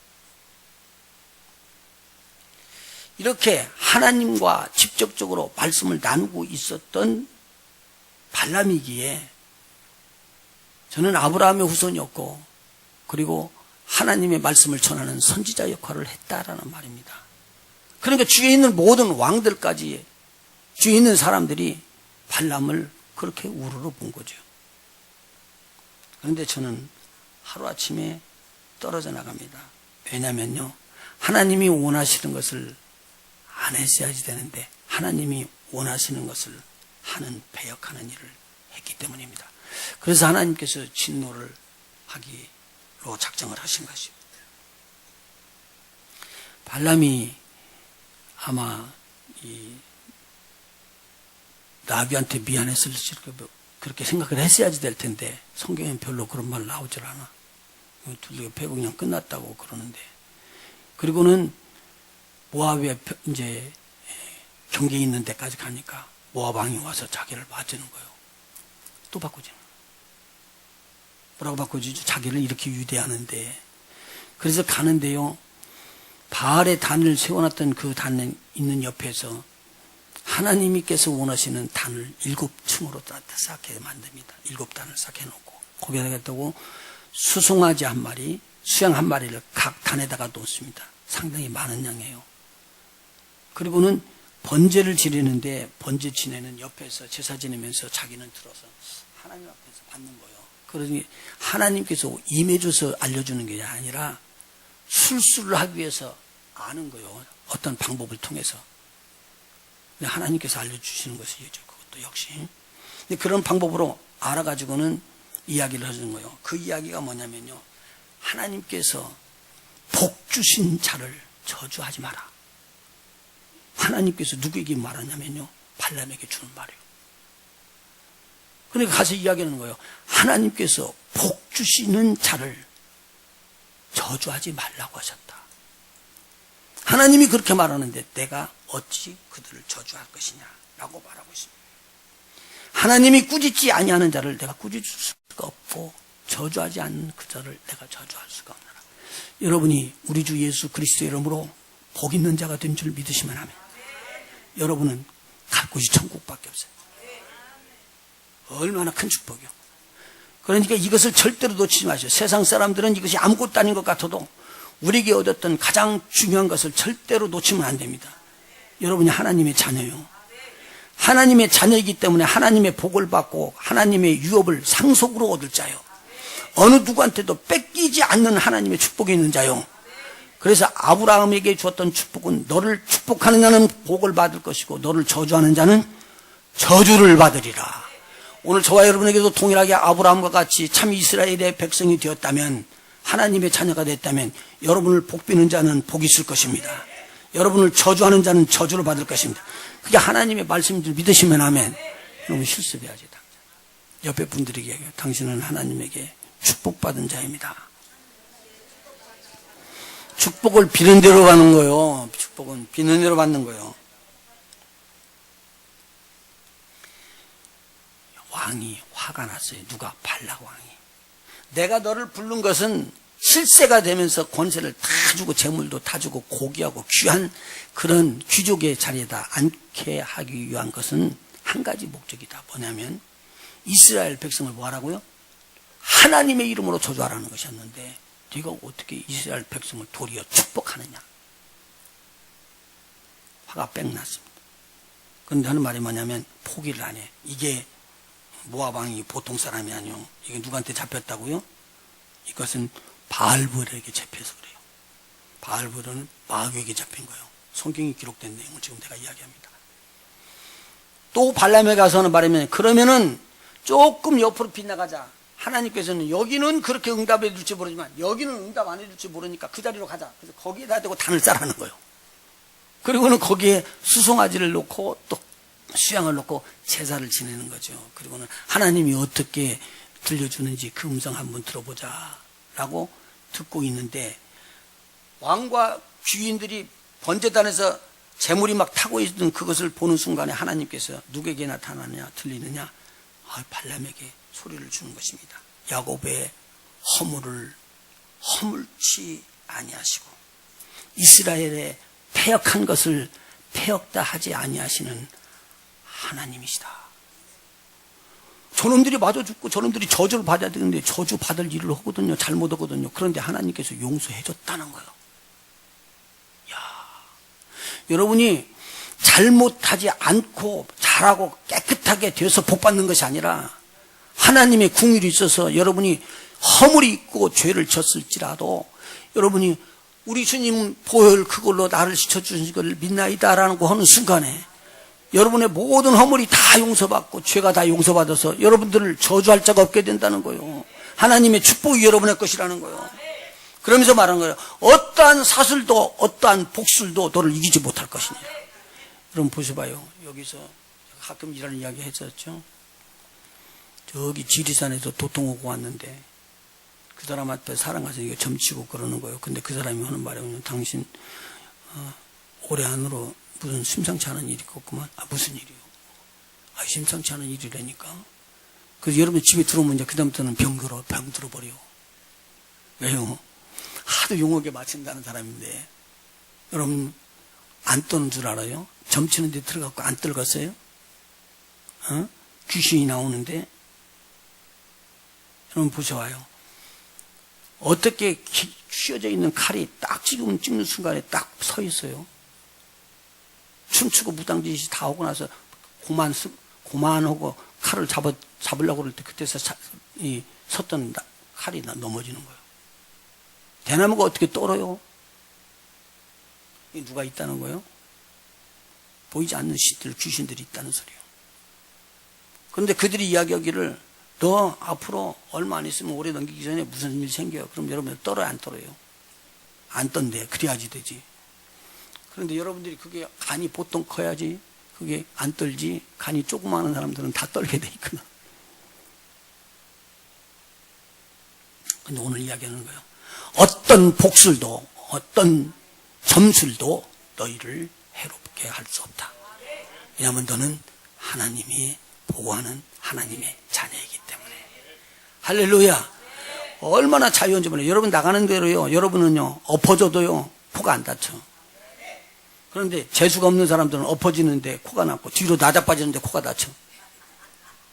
이렇게 하나님과 직접적으로 말씀을 나누고 있었던 발람이기에 저는 아브라함의 후손이었고 그리고 하나님의 말씀을 전하는 선지자 역할을 했다라는 말입니다. 그러니까 주위에 있는 모든 왕들까지 주위에 있는 사람들이 발람을 그렇게 우러러 본 거죠. 그런데 저는 하루아침에 떨어져 나갑니다. 왜냐면요, 하나님이 원하시는 것을 안 했어야지 되는데 하나님이 원하시는 것을 하는 배역하는 일을 했기 때문입니다. 그래서 하나님께서 진노를 하기로 작정을 하신 것이죠. 발람이 아마 이 나비한테 미안했을지 그렇게 생각을 했어야지 될 텐데 성경엔 별로 그런 말 나오질 않아. 둘이 배고 그냥 끝났다고 그러는데. 그리고는 모압에 이제 경계에 있는 데까지 가니까 모압 왕이 와서 자기를 맞는 거예요. 또 바꾸지. 뭐라고 바꾸지? 자기를 이렇게 유대하는데. 그래서 가는데요. 바알의 단을 세워놨던 그 단에 있는 옆에서 하나님께서 원하시는 단을 7층으로 쌓게 만듭니다. 7단을 쌓게 놓고 거기다가 수송아지 한 마리, 수양 한 마리를 각 단에다가 놓습니다. 상당히 많은 양이에요. 그리고는 번제를 지내는데 번제 지내는 옆에서 제사 지내면서 자기는 들어서 하나님 앞에서 받는 거예요. 그러니 하나님께서 임해줘서 알려주는 게 아니라 술수를 하기 위해서 아는 거예요. 어떤 방법을 통해서. 하나님께서 알려주시는 것이죠. 그것도 역시. 그런 방법으로 알아가지고는 이야기를 해주는 거예요. 그 이야기가 뭐냐면요. 하나님께서 복 주신 자를 저주하지 마라. 하나님께서 누구에게 말하냐면요. 발람에게 주는 말이에요. 그러니까 가서 이야기하는 거예요. 하나님께서 복 주시는 자를 저주하지 말라고 하셨다. 하나님이 그렇게 말하는데 내가 어찌 그들을 저주할 것이냐라고 말하고 있습니다. 하나님이 꾸짖지 아니하는 자를 내가 꾸짖을 수가 없고 저주하지 않는 그 자를 내가 저주할 수가 없느라. 여러분이 우리 주 예수 그리스도의 이름으로 복 있는 자가 된 줄 믿으시면 하면 여러분은 갈 곳이 천국밖에 없어요. 얼마나 큰 축복이요. 그러니까 이것을 절대로 놓치지 마세요. 세상 사람들은 이것이 아무것도 아닌 것 같아도 우리에게 얻었던 가장 중요한 것을 절대로 놓치면 안 됩니다. 여러분이 하나님의 자녀요. 하나님의 자녀이기 때문에 하나님의 복을 받고 하나님의 유업을 상속으로 얻을 자요. 어느 누구한테도 뺏기지 않는 하나님의 축복이 있는 자요. 그래서 아브라함에게 주었던 축복은 너를 축복하는 자는 복을 받을 것이고 너를 저주하는 자는 저주를 받으리라. 오늘 저와 여러분에게도 동일하게 아브라함과 같이 참 이스라엘의 백성이 되었다면 하나님의 자녀가 됐다면 여러분을 복비는 자는 복이 있을 것입니다. 여러분을 저주하는 자는 저주를 받을 것입니다. 그게 하나님의 말씀인 줄 믿으시면 하면 여러분 실습해야지. 옆에 분들에게 당신은 하나님에게 축복받은 자입니다. 축복을 비는 대로 가는 거예요. 축복은 비는 대로 받는 거예요. 왕이 화가 났어요. 누가? 발락 왕이. 내가 너를 부른 것은 실세가 되면서 권세를 다 주고 재물도 다 주고 고귀하고 귀한 그런 귀족의 자리에다 앉게 하기 위한 것은 한 가지 목적이다. 뭐냐면 이스라엘 백성을 뭐 하라고요? 하나님의 이름으로 저주하라는 것이었는데 네가 어떻게 이스라엘 백성을 도리어 축복하느냐. 화가 빽 났습니다. 그런데 하는 말이 뭐냐면 포기를 안 해. 이게 모압 왕이 보통 사람이 아니요. 이게 누구한테 잡혔다고요? 이것은 바알브엘에게 잡혀서 그래요. 바알브엘은 마귀에게 잡힌 거예요. 성경이 기록된 내용을 지금 내가 이야기합니다. 또 발람에 가서는 말하면 그러면은 조금 옆으로 빗나가자. 하나님께서는 여기는 그렇게 응답해 줄지 모르지만 여기는 응답 안 해줄지 모르니까 그 자리로 가자. 그래서 거기에다 대고 단을 쌓라는 거예요. 그리고는 거기에 수송아지를 놓고 또 수양을 놓고 제사를 지내는 거죠. 그리고는 하나님이 어떻게 들려주는지 그 음성 한번 들어보자 라고 듣고 있는데 왕과 귀인들이 번제단에서 재물이 막 타고 있는 그것을 보는 순간에 하나님께서 누구에게 나타나느냐 들리느냐? 발람에게 소리를 주는 것입니다. 야곱의 허물을 허물치 아니하시고 이스라엘의 패역한 것을 패역다 하지 아니하시는 하나님이시다. 저놈들이 맞아 죽고 저놈들이 저주를 받아야 되는데 저주 받을 일을 하거든요. 잘못하거든요. 그런데 하나님께서 용서해 줬다는 거예요. 야, 여러분이 잘못하지 않고 잘하고 깨끗하게 되어서 복 받는 것이 아니라 하나님의 궁율이 있어서 여러분이 허물이 있고 죄를 졌을지라도 여러분이 우리 주님 보혈 그걸로 나를 씻어주신 것을 믿나이다라는 거 하는 순간에 여러분의 모든 허물이 다 용서받고 죄가 다 용서받아서 여러분들을 저주할 자가 없게 된다는 거예요. 하나님의 축복이 여러분의 것이라는 거예요. 그러면서 말하는 거예요. 어떠한 사슬도 어떠한 복술도 너를 이기지 못할 것이니라. 여러분 보셔봐요. 여기서 가끔 이런 이야기 했었죠. 저기 지리산에서 도통 오고 왔는데 그 사람 앞에 사람 가서 이거 점치고 그러는 거예요. 근데 그 사람이 하는 말이 뭐냐면 당신 올해 안으로 무슨 심상치 않은 일이 있겠구만. 무슨 일이요? 심상치 않은 일이라니까. 그래서 여러분 집에 들어오면 이제 그다음부터는 병 들어버려. 왜요? 하도 용어에 맞춘다는 사람인데 여러분 안 떠는 줄 알아요? 점치는 데 들어가고 안 떨갔어요? 귀신이 나오는데 여러분 보셔봐요. 어떻게 휘어져 있는 칼이 딱 찍는 순간에 딱 서 있어요. 춤추고 무당짓이 다 하고 나서 고만하고 칼을 잡으려고 그럴 때 그때서 섰던 칼이 넘어지는 거예요. 대나무가 어떻게 떨어요? 누가 있다는 거예요? 보이지 않는 귀신들이 있다는 소리예요. 그런데 그들이 이야기하기를 너 앞으로 얼마 안 있으면 오래 넘기기 전에 무슨 일 생겨요. 그럼 여러분 떨어요 안 떨어요? 안 떤대. 그래야지 되지. 그런데 여러분들이 그게 간이 보통 커야지 그게 안 떨지. 간이 조그마한 사람들은 다 떨게 돼 있거든. 근데 오늘 이야기하는 거예요. 어떤 복술도 어떤 점술도 너희를 해롭게 할 수 없다. 왜냐하면 너는 하나님이 보호하는 하나님의 자녀이기 때문에. 할렐루야. 얼마나 자유한지 몰라요. 여러분 나가는 대로요. 여러분은요 엎어져도요 코가 안 다쳐. 그런데 재수가 없는 사람들은 엎어지는데 코가 났고 뒤로 낮아빠지는데 코가 다쳐.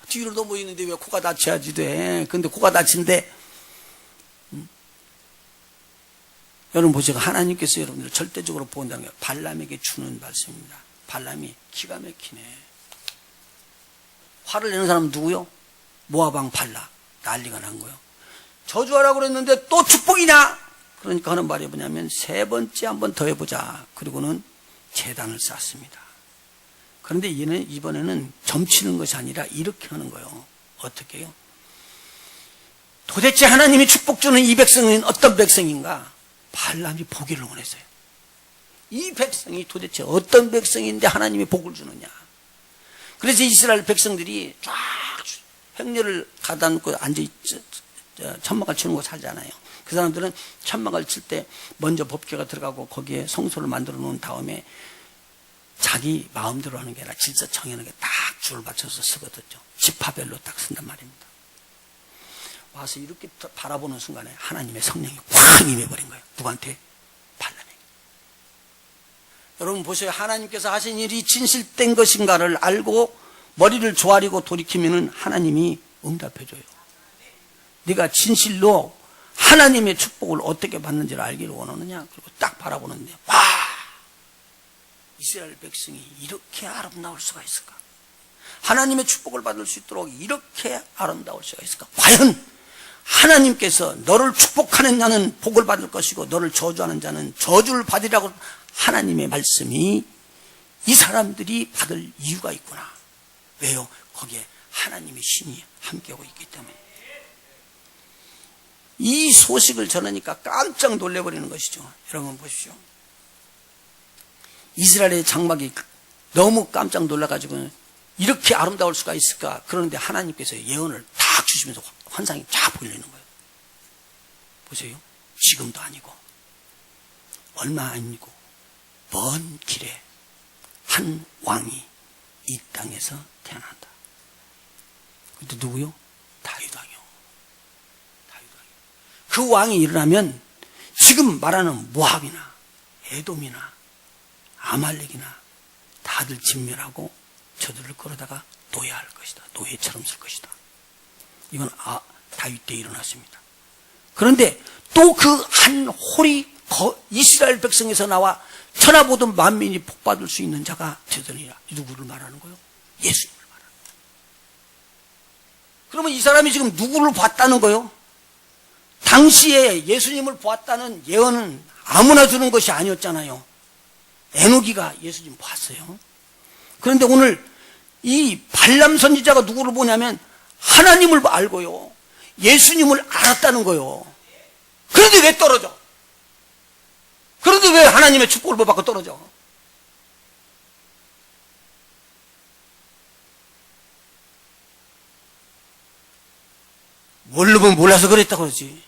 뒤로 넘어 있는데 왜 코가 다쳐야지 돼. 근데 코가 다친데 여러분 보세요. 하나님께서 여러분들을 절대적으로 보온다는 게 발람에게 주는 말씀입니다. 발람이 기가 막히네. 화를 내는 사람은 누구요? 모아방 발람. 난리가 난 거예요. 저주하라고 그랬는데 또 축복이냐? 그러니까 하는 말이 뭐냐면 세 번째 한번 더 해보자. 그리고는 제단을 쌓습니다. 그런데 얘는 이번에는 점치는 것이 아니라 이렇게 하는 거예요. 어떻게 해요? 도대체 하나님이 축복 주는 이 백성은 어떤 백성인가? 발람이 보기를 원했어요. 이 백성이 도대체 어떤 백성인데 하나님이 복을 주느냐? 그래서 이스라엘 백성들이 쫙 행렬을 가다 놓고 앉아있죠. 천막을 치는 거 살잖아요. 그 사람들은 천막을 칠 때 먼저 법궤가 들어가고 거기에 성소를 만들어 놓은 다음에 자기 마음대로 하는 게 아니라 질서 정해놓은 게 딱 줄을 맞춰서 쓰거든요. 지파별로 딱 쓴단 말입니다. 와서 이렇게 바라보는 순간에 하나님의 성령이 확 임해버린 거예요. 누구한테? 발람에게. 여러분 보세요. 하나님께서 하신 일이 진실된 것인가를 알고 머리를 조아리고 돌이키면 하나님이 응답해줘요. 네가 진실로 하나님의 축복을 어떻게 받는지를 알기를 원하느냐? 그리고 딱 바라보는데 와! 이스라엘 백성이 이렇게 아름다울 수가 있을까? 하나님의 축복을 받을 수 있도록 이렇게 아름다울 수가 있을까? 과연 하나님께서 너를 축복하는 자는 복을 받을 것이고 너를 저주하는 자는 저주를 받으라고 하나님의 말씀이 이 사람들이 받을 이유가 있구나. 왜요? 거기에 하나님의 신이 함께하고 있기 때문에. 이 소식을 전하니까 깜짝 놀래버리는 것이죠. 여러분 보십시오. 이스라엘의 장막이 너무 깜짝 놀라가지고 이렇게 아름다울 수가 있을까? 그런데 하나님께서 예언을 딱 주시면서 환상이 쫙 보이는 거예요. 보세요. 지금도 아니고 얼마 아니고 먼 길에 한 왕이 이 땅에서 태어난다. 근데 누구요? 다윗 왕이요. 그 왕이 일어나면 지금 말하는 모압이나 에돔이나 아말렉이나 다들 진멸하고 저들을 끌어다가 노예할 것이다. 노예처럼 쓸 것이다. 이건 다윗 때 일어났습니다. 그런데 또 그 한 홀이 이스라엘 백성에서 나와 천하보든 만민이 복받을 수 있는 자가 되더니라. 누구를 말하는 거예요? 예수님을 말하는 거예요. 그러면 이 사람이 지금 누구를 봤다는 거예요? 당시에 예수님을 보았다는 예언은 아무나 주는 것이 아니었잖아요. 에노기가 예수님 봤어요. 그런데 오늘 이 발람 선지자가 누구를 보냐면 하나님을 알고요. 예수님을 알았다는 거예요. 그런데 왜 떨어져? 그런데 왜 하나님의 축복을 못 받고 떨어져? 모르면 몰라서 그랬다고 그러지.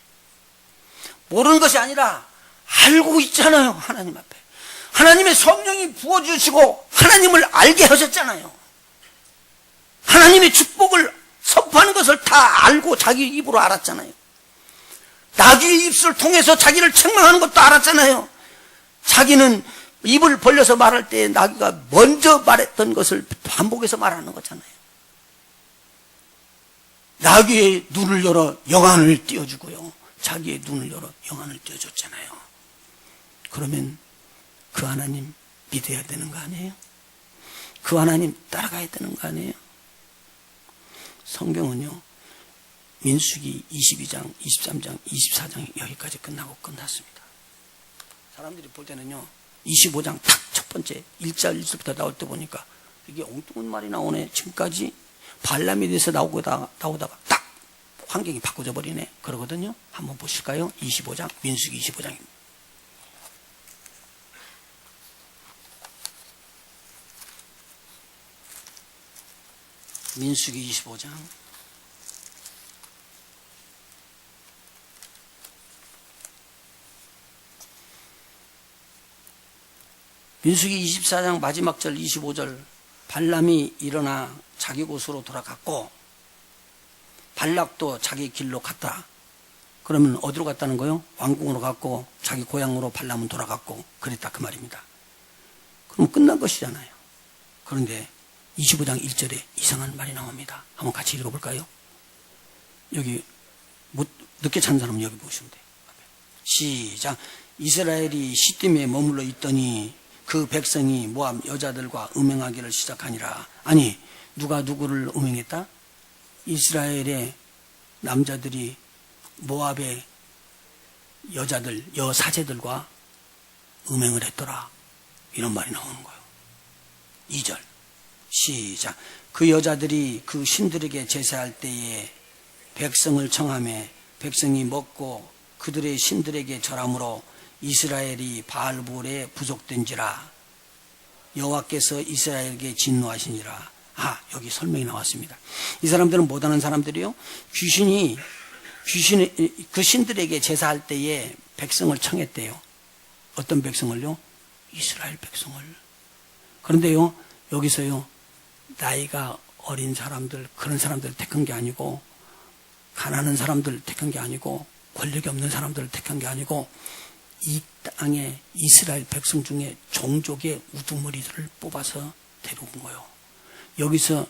모르는 것이 아니라 알고 있잖아요. 하나님 앞에 하나님의 성령이 부어주시고 하나님을 알게 하셨잖아요. 하나님의 축복을 선포하는 것을 다 알고 자기 입으로 알았잖아요. 나귀의 입술을 통해서 자기를 책망하는 것도 알았잖아요. 자기는 입을 벌려서 말할 때 나귀가 먼저 말했던 것을 반복해서 말하는 거잖아요. 나귀의 눈을 열어 영안을 띄워주고요, 자기의 눈을 열어 영안을 띄워줬잖아요. 그러면 그 하나님 믿어야 되는 거 아니에요? 그 하나님 따라가야 되는 거 아니에요? 성경은요, 민수기 22장, 23장, 24장 여기까지 끝나고 끝났습니다. 사람들이 볼 때는요, 25장 딱 첫 번째 1절 1절부터 나올 때 보니까 이게 엉뚱한 말이 나오네. 지금까지 발람에 대해서 나오다가 딱 환경이 바꿔져 버리네. 그러거든요. 한번 보실까요? 25장, 민수기 25장입니다. 민수기 25장. 민수기 24장 마지막 절 25절. 발람이 일어나 자기 곳으로 돌아갔고 발락도 자기 길로 갔다. 그러면 어디로 갔다는 거요? 왕궁으로 갔고 자기 고향으로 발람은 돌아갔고 그랬다 그 말입니다. 그럼 끝난 것이잖아요. 그런데 25장 1절에 이상한 말이 나옵니다. 한번 같이 읽어볼까요? 여기 늦게 찾는 사람은 여기 보시면 돼요. 시작. 이스라엘이 시딤에 머물러 있더니 그 백성이 모압 여자들과 음행하기를 시작하니라. 아니, 누가 누구를 음행했다? 이스라엘의 남자들이 모압의 여자들, 여사제들과 음행을 했더라. 이런 말이 나오는 거예요. 2절 시작. 그 여자들이 그 신들에게 제사할 때에 백성을 청하매 백성이 먹고 그들의 신들에게 절함으로 이스라엘이 바알볼에 부족된지라. 여호와께서 이스라엘에게 진노하시니라. 여기 설명이 나왔습니다. 이 사람들은 못하는 사람들이요, 귀신이 그 신들에게 제사할 때에 백성을 청했대요. 어떤 백성을요? 이스라엘 백성을. 그런데요, 여기서요, 나이가 어린 사람들, 그런 사람들을 택한 게 아니고, 가난한 사람들을 택한 게 아니고, 권력이 없는 사람들을 택한 게 아니고, 이 땅에 이스라엘 백성 중에 종족의 우두머리들을 뽑아서 데려온 거예요. 여기서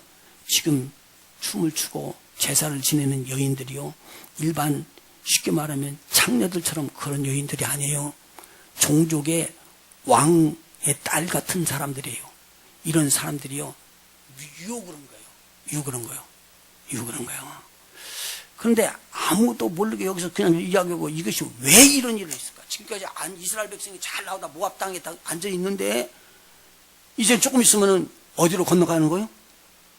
지금 춤을 추고 제사를 지내는 여인들이요, 일반 쉽게 말하면 창녀들처럼 그런 여인들이 아니에요. 종족의 왕의 딸 같은 사람들이에요. 이런 사람들이요, 유혹을 한 거예요. 그런데 아무도 모르게 여기서 그냥 이야기하고, 이것이 왜 이런 일이 있을까? 지금까지 이스라엘 백성이 잘 나오다 모압 땅에 앉아 있는데 이제 조금 있으면 어디로 건너가는 거예요?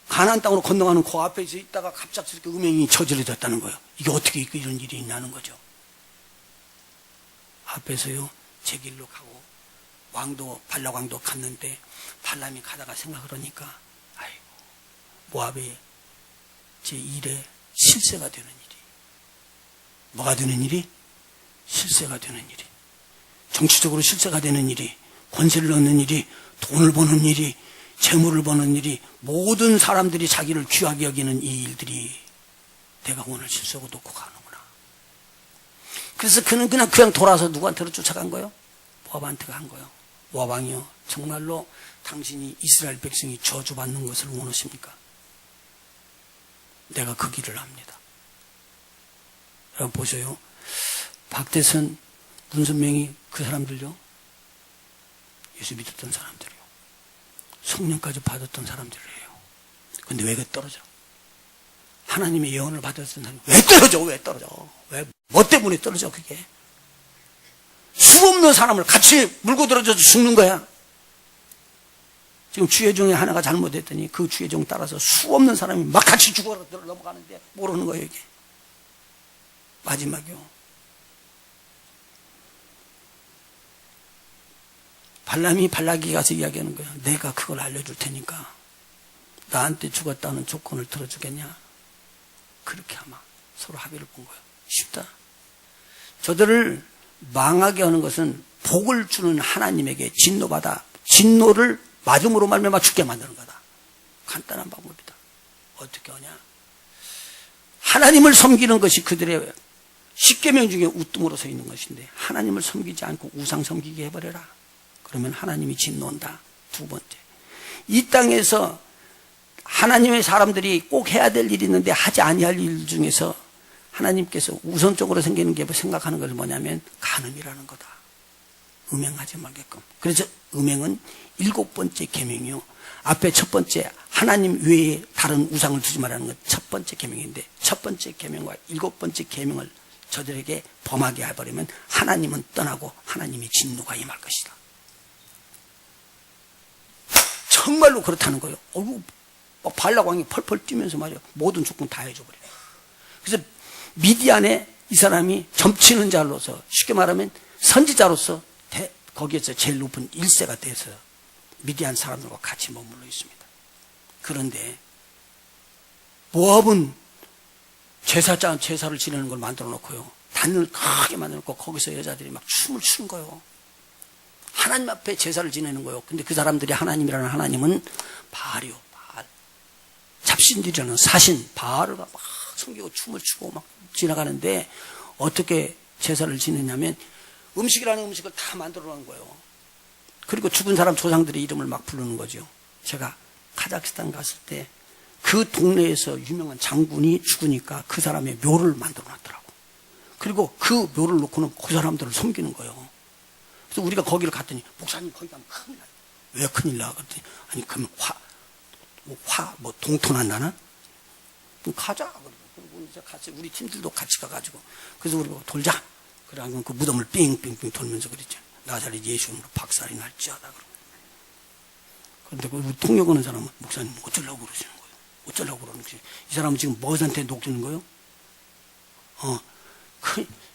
가나안 땅으로 건너가는 그 앞에 있다가 갑작스럽게 음행이 저질러졌다는 거예요. 이게 어떻게 이런 일이 있냐는 거죠. 앞에서요, 제 길로 가고 발락 왕도 갔는데 발람이 가다가 생각을 하니까, 아이고, 모압의 제 일에 실세가 되는 일이. 뭐가 되는 일이? 실세가 되는 일이. 정치적으로 실세가 되는 일이, 권세를 얻는 일이, 돈을 버는 일이, 재물을 버는 일이, 모든 사람들이 자기를 귀하게 여기는 이 일들이 내가 오늘 실수하고 놓고 가는구나. 그래서 그는 그냥 돌아서 누구한테로 쫓아간 거예요? 모압한테 간 거예요. 모압 왕이요, 정말로 당신이 이스라엘 백성이 저주받는 것을 원하십니까? 내가 그 길을 합니다. 여러분 보세요. 박대선, 문선명이 그 사람들요, 예수 믿었던 사람들이요, 성령까지 받았던 사람들이에요. 근데 왜 떨어져? 하나님의 예언을 받았던 사람이 왜 떨어져? 뭐 때문에 떨어져? 그게 수 없는 사람을 같이 물고 들어져서 죽는 거야. 지금 주의종의 하나가 잘못했더니 그 주의종 따라서 수 없는 사람이 막 같이 죽어 넘어가는데 모르는 거예요, 이게. 마지막이요, 발람이 발락이 가서 이야기하는 거예요. 내가 그걸 알려줄 테니까 나한테 죽었다는 조건을 들어주겠냐? 그렇게 하마 서로 합의를 본 거예요. 쉽다. 저들을 망하게 하는 것은 복을 주는 하나님에게 진노를 맞음으로 말미암아 죽게 만드는 거다. 간단한 방법이다. 어떻게 하냐? 하나님을 섬기는 것이 그들의 10계명 중에 우뚱으로 서 있는 것인데 하나님을 섬기지 않고 우상 섬기게 해버려라. 그러면 하나님이 진노한다. 두 번째, 이 땅에서 하나님의 사람들이 꼭 해야 될 일이 있는데 하지 아니할 일 중에서 하나님께서 우선적으로 생각하는 것은 뭐냐면 간음이라는 거다. 음행하지 말게끔. 그래서 음행은 7번째 계명이요. 앞에 첫 번째 하나님 외에 다른 우상을 두지 말라는 건 첫 번째 계명인데 첫 번째 계명과 7번째 계명을 저들에게 범하게 해버리면 하나님은 떠나고 하나님의 진노가 임할 것이다. 정말로 그렇다는 거예요. 발락왕이 펄펄 뛰면서 말이야 모든 조건 다 해줘버려요. 그래서 미디안에 이 사람이 점치는 자로서 쉽게 말하면 선지자로서 거기에서 제일 높은 1세가 돼서 미디안 사람들과 같이 머물러 있습니다. 그런데 모압은 제사를 지내는 걸 만들어 놓고요. 단을 크게 만들어 놓고 거기서 여자들이 막 춤을 추는 거예요. 하나님 앞에 제사를 지내는 거예요. 근데 그 사람들이 하나님이라는 하나님은 바알이요. 바알. 잡신들이라는 사신 바알을 막 섬기고 춤을 추고 막 지나가는데 어떻게 제사를 지내냐면 음식이라는 음식을 다 만들어 놓은 거예요. 그리고 죽은 사람 조상들의 이름을 막 부르는 거죠. 제가 카자흐스탄 갔을 때 그 동네에서 유명한 장군이 죽으니까 그 사람의 묘를 만들어 놨더라고. 그리고 그 묘를 놓고는 그 사람들을 섬기는 거예요. 그래서 우리가 거기를 갔더니 목사님 거기 가면 큰일 나요. 왜 큰일 나? 그랬더니 아니 그러면 동토 난다나? 그럼 가자. 그리고 이제 같이 우리 팀들도 같이 가가지고 그래서 우리가 돌자. 그러고 그 무덤을 삥삥삥 돌면서 그랬죠. 나사렛 예수님으로 박살이 날지어다. 그런데 그 통역하는 사람은 목사님 어쩌려고 그러시는 거예요? 어쩌려고 그러는 거예요? 이 사람은 지금 무엇한테 녹지는 거예요?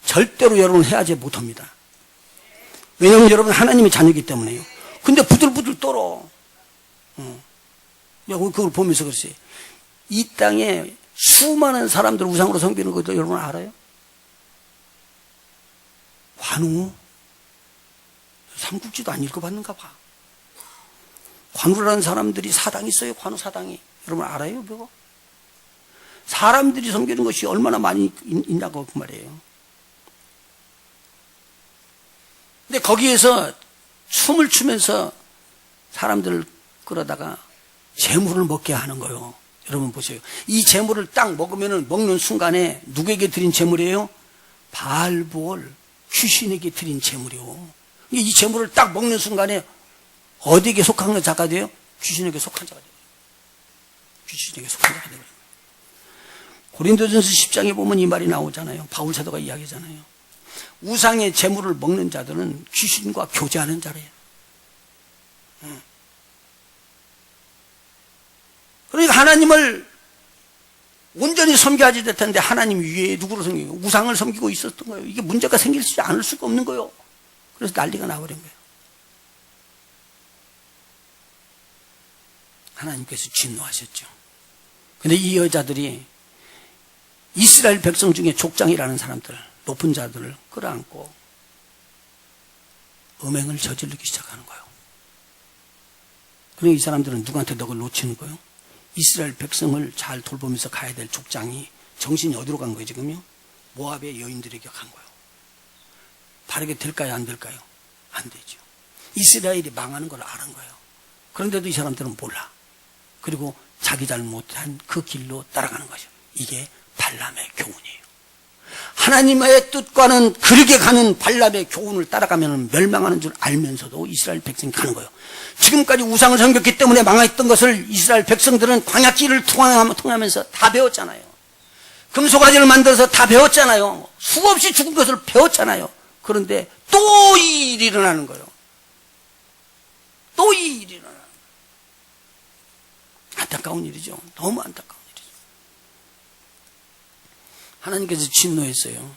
절대로 여러분 해야지 못합니다. 왜냐하면 여러분 하나님의 자녀이기 때문에요. 근데 부들부들 떨어. 그걸 보면서 그랬어요. 이 땅에 수많은 사람들 우상으로 섬기는 것도 여러분 알아요? 관우? 삼국지도 안 읽어봤는가 봐. 관우라는 사람들이 사당이 있어요. 관우 사당이. 여러분 알아요? 그거? 사람들이 섬기는 것이 얼마나 많이 있냐고 그 말이에요. 근데 거기에서 춤을 추면서 사람들을 끌어다가 재물을 먹게 하는 거예요. 여러분 보세요. 이 재물을 딱 먹는 순간에 누구에게 드린 재물이에요? 바알보올 귀신에게 드린 재물이요. 이 재물을 딱 먹는 순간에 어디에게 속한 자가 돼요? 귀신에게 속한 자가 돼요. 귀신에게 속한 자가 돼요. 고린도전서 10장에 보면 이 말이 나오잖아요. 바울 사도가 이야기하잖아요. 우상의 재물을 먹는 자들은 귀신과 교제하는 자래요. 그러니까 하나님을 온전히 섬겨야지 될 텐데 하나님 위에 누구를 섬기고 우상을 섬기고 있었던 거예요. 이게 문제가 생기지 않을 수가 없는 거예요. 그래서 난리가 나버린 거예요. 하나님께서 진노하셨죠. 근데 이 여자들이 이스라엘 백성 중에 족장이라는 사람들, 높은 자들을 끌어안고 음행을 저지르기 시작하는 거예요. 그러니까 이 사람들은 누구한테 넋을 놓치는 거예요? 이스라엘 백성을 잘 돌보면서 가야 될 족장이 정신이 어디로 간 거예요 지금요? 모압의 여인들에게 간 거예요. 바르게 될까요 안 될까요? 안 되죠. 이스라엘이 망하는 걸 아는 거예요. 그런데도 이 사람들은 몰라. 그리고 자기 잘못한 그 길로 따라가는 거죠. 이게 발람의 교훈이에요. 하나님의 뜻과는 그르게 가는 발람의 교훈을 따라가면 멸망하는 줄 알면서도 이스라엘 백성이 가는 거예요. 지금까지 우상을 섬겼기 때문에 망했던 것을 이스라엘 백성들은 광야길을 통하면서 다 배웠잖아요. 금소가지를 만들어서 다 배웠잖아요. 수없이 죽은 것을 배웠잖아요. 그런데 또 이 일이 일어나는 거예요. 또 이 일이 일어나는 거예요. 안타까운 일이죠. 너무 안타까운 일이죠. 하나님께서 진노했어요.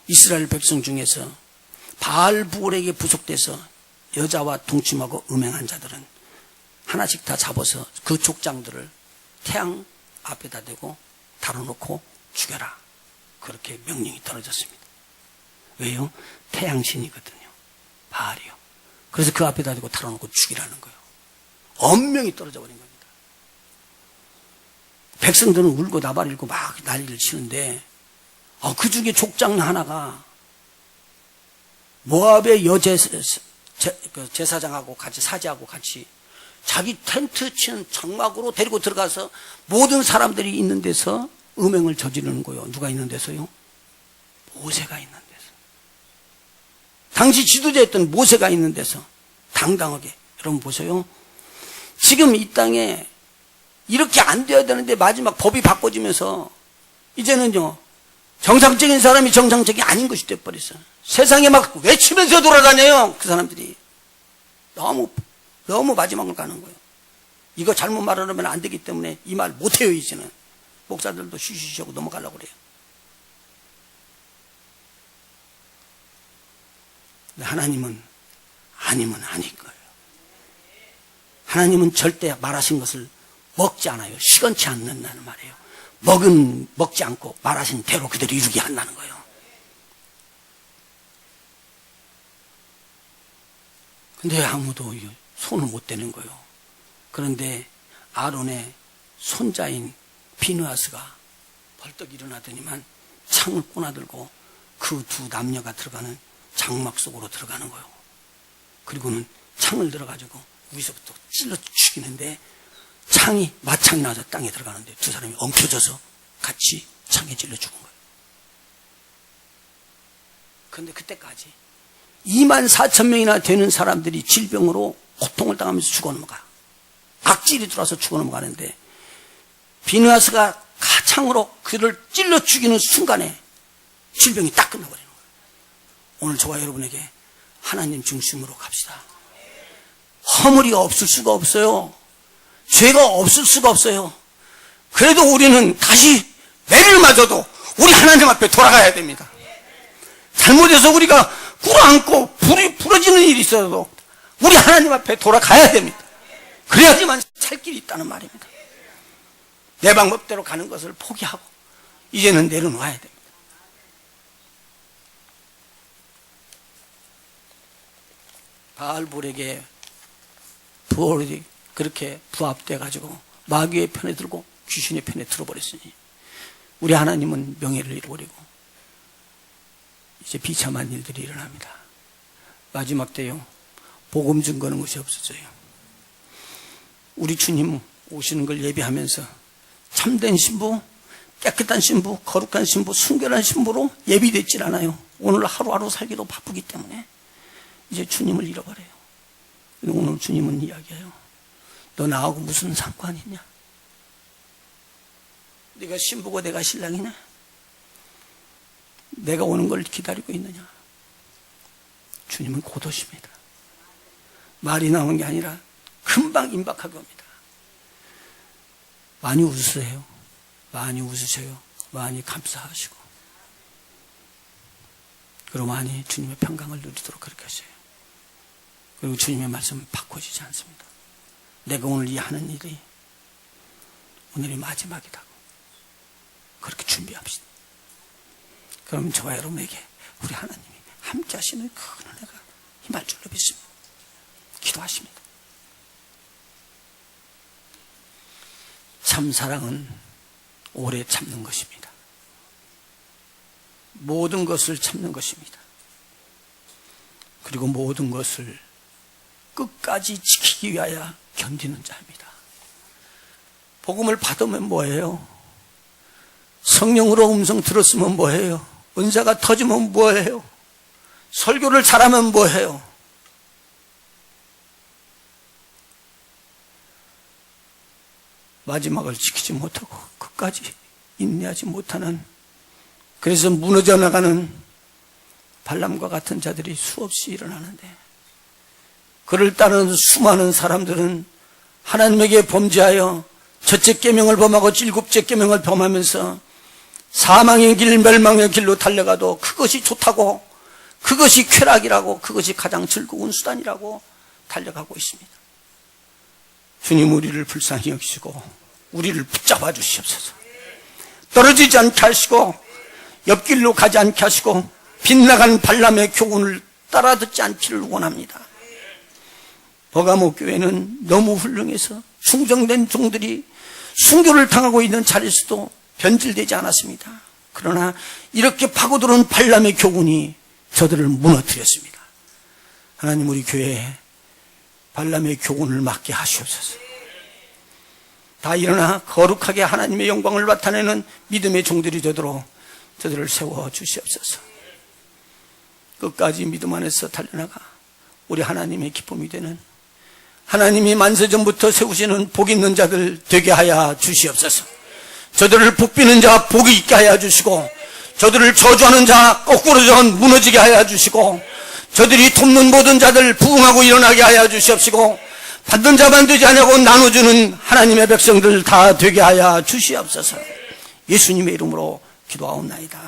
이스라엘 백성 중에서 바알부올에게 부속돼서 여자와 동침하고 음행한 자들은 하나씩 다 잡아서 그 족장들을 태양 앞에다 대고 달아놓고 죽여라. 그렇게 명령이 떨어졌습니다. 왜요? 태양신이거든요. 바알이요. 그래서 그 앞에다 대고 달아놓고 죽이라는 거예요. 엄명히 떨어져 버린 겁니다. 백성들은 울고 나발이고 막 난리를 치는데 그 중에 족장 하나가 모압의 제사장하고 같이 사제하고 같이 자기 텐트 치는 장막으로 데리고 들어가서 모든 사람들이 있는 데서 음행을 저지르는 거예요. 누가 있는 데서요? 모세가 있는 데서. 당시 지도자였던 모세가 있는 데서 당당하게. 여러분 보세요. 지금 이 땅에 이렇게 안 돼야 되는데 마지막 법이 바꿔지면서 이제는요 정상적인 사람이 정상적이 아닌 것이 돼버렸어요. 세상에 막 외치면서 돌아다녀요. 그 사람들이 너무 마지막을 가는 거예요. 이거 잘못 말하면 안 되기 때문에 이 말 못해요. 이제는 목사들도 쉬쉬쉬 하고 넘어가려고 그래요. 하나님은 아니면 아닌 거예요. 하나님은 절대 말하신 것을 먹지 않아요. 시건치 않는다는 말이에요. 먹지 않고 말하신 대로 그대로 이루게 한다는 거예요. 근데 아무도 손을 못 대는 거예요. 그런데 아론의 손자인 비느하스가 벌떡 일어나더니만 창을 꼬나들고 그 두 남녀가 들어가는 장막 속으로 들어가는 거예요. 그리고는 창을 들어가지고 위에서부터 찔러 죽이는데 마창이 나와서 땅에 들어가는데 두 사람이 엉켜져서 같이 창에 찔러 죽은 거예요. 그런데 그때까지 24,000명이나 되는 사람들이 질병으로 고통을 당하면서 죽어 넘어가. 악질이 들어와서 죽어 넘어가는데 비느하스가 창으로 그를 찔러 죽이는 순간에 질병이 딱 끝나버리는 거예요. 오늘 저와 여러분에게 하나님 중심으로 갑시다. 허물이 없을 수가 없어요. 죄가 없을 수가 없어요. 그래도 우리는 다시 매를 맞아도 우리 하나님 앞에 돌아가야 됩니다. 잘못해서 우리가 꿇어앉고 불이 부러지는 일이 있어도 우리 하나님 앞에 돌아가야 됩니다. 그래야지만 살 길이 있다는 말입니다. 내 방법대로 가는 것을 포기하고 이제는 내려놓아야 됩니다. 바알볼에게 부올이 그렇게 부합돼 가지고 마귀의 편에 들고 귀신의 편에 들어버렸으니 우리 하나님은 명예를 잃어버리고 이제 비참한 일들이 일어납니다. 마지막 때요 복음 증거는 것이 없어져요. 우리 주님 오시는 걸 예비하면서 참된 신부, 깨끗한 신부, 거룩한 신부, 순결한 신부로 예비됐질 않아요. 오늘 하루하루 살기도 바쁘기 때문에 이제 주님을 잃어버려요. 오늘 주님은 이야기해요. 너 나하고 무슨 상관이 있냐? 네가 신부고 내가 신랑이냐? 내가 오는 걸 기다리고 있느냐? 주님은 곧 오십니다. 말이 나오는 게 아니라 금방 임박하게 옵니다. 많이 웃으세요. 많이 웃으셔요. 많이 감사하시고 그리고 많이 주님의 평강을 누리도록 그렇게 하세요. 그리고 주님의 말씀은 바꿔지지 않습니다. 내가 오늘 이 하는 일이 오늘이 마지막이라고 그렇게 준비합시다. 그럼 저와 여러분에게 우리 하나님이 함께 하시는 그 은혜가 임할 줄로 믿습니다. 기도하십니다. 참 사랑은 오래 참는 것입니다. 모든 것을 참는 것입니다. 그리고 모든 것을 끝까지 지키기 위하여 견디는 자입니다. 복음을 받으면 뭐예요? 성령으로 음성 들었으면 뭐예요? 은사가 터지면 뭐예요? 설교를 잘하면 뭐예요? 마지막을 지키지 못하고 끝까지 인내하지 못하는, 그래서 무너져 나가는 발람과 같은 자들이 수없이 일어나는데, 그를 따르는 수많은 사람들은 하나님에게 범죄하여 첫째 계명을 범하고 일곱째 계명을 범하면서 사망의 길, 멸망의 길로 달려가도 그것이 좋다고, 그것이 쾌락이라고, 그것이 가장 즐거운 수단이라고 달려가고 있습니다. 주님, 우리를 불쌍히 여기시고 우리를 붙잡아 주시옵소서. 떨어지지 않게 하시고 옆길로 가지 않게 하시고 빗나간 발람의 교훈을 따라듣지 않기를 원합니다. 버가모 교회는 너무 훌륭해서 충정된 종들이 순교를 당하고 있는 자리에서도 변질되지 않았습니다. 그러나 이렇게 파고들은 발람의 교훈이 저들을 무너뜨렸습니다. 하나님, 우리 교회에 발람의 교훈을 맡게 하시옵소서. 다 일어나 거룩하게 하나님의 영광을 나타내는 믿음의 종들이 되도록 저들을 세워 주시옵소서. 끝까지 믿음 안에서 달려나가 우리 하나님의 기쁨이 되는, 하나님이 만세전부터 세우시는 복 있는 자들 되게 하여 주시옵소서. 저들을 복비는 자 복이 있게 하여 주시고, 저들을 저주하는 자 거꾸로 무너지게 하여 주시고, 저들이 돕는 모든 자들 부흥하고 일어나게 하여 주시옵시고, 받는 자만 되지 아니하고 나눠주는 하나님의 백성들 다 되게 하여 주시옵소서. 예수님의 이름으로 기도하옵나이다.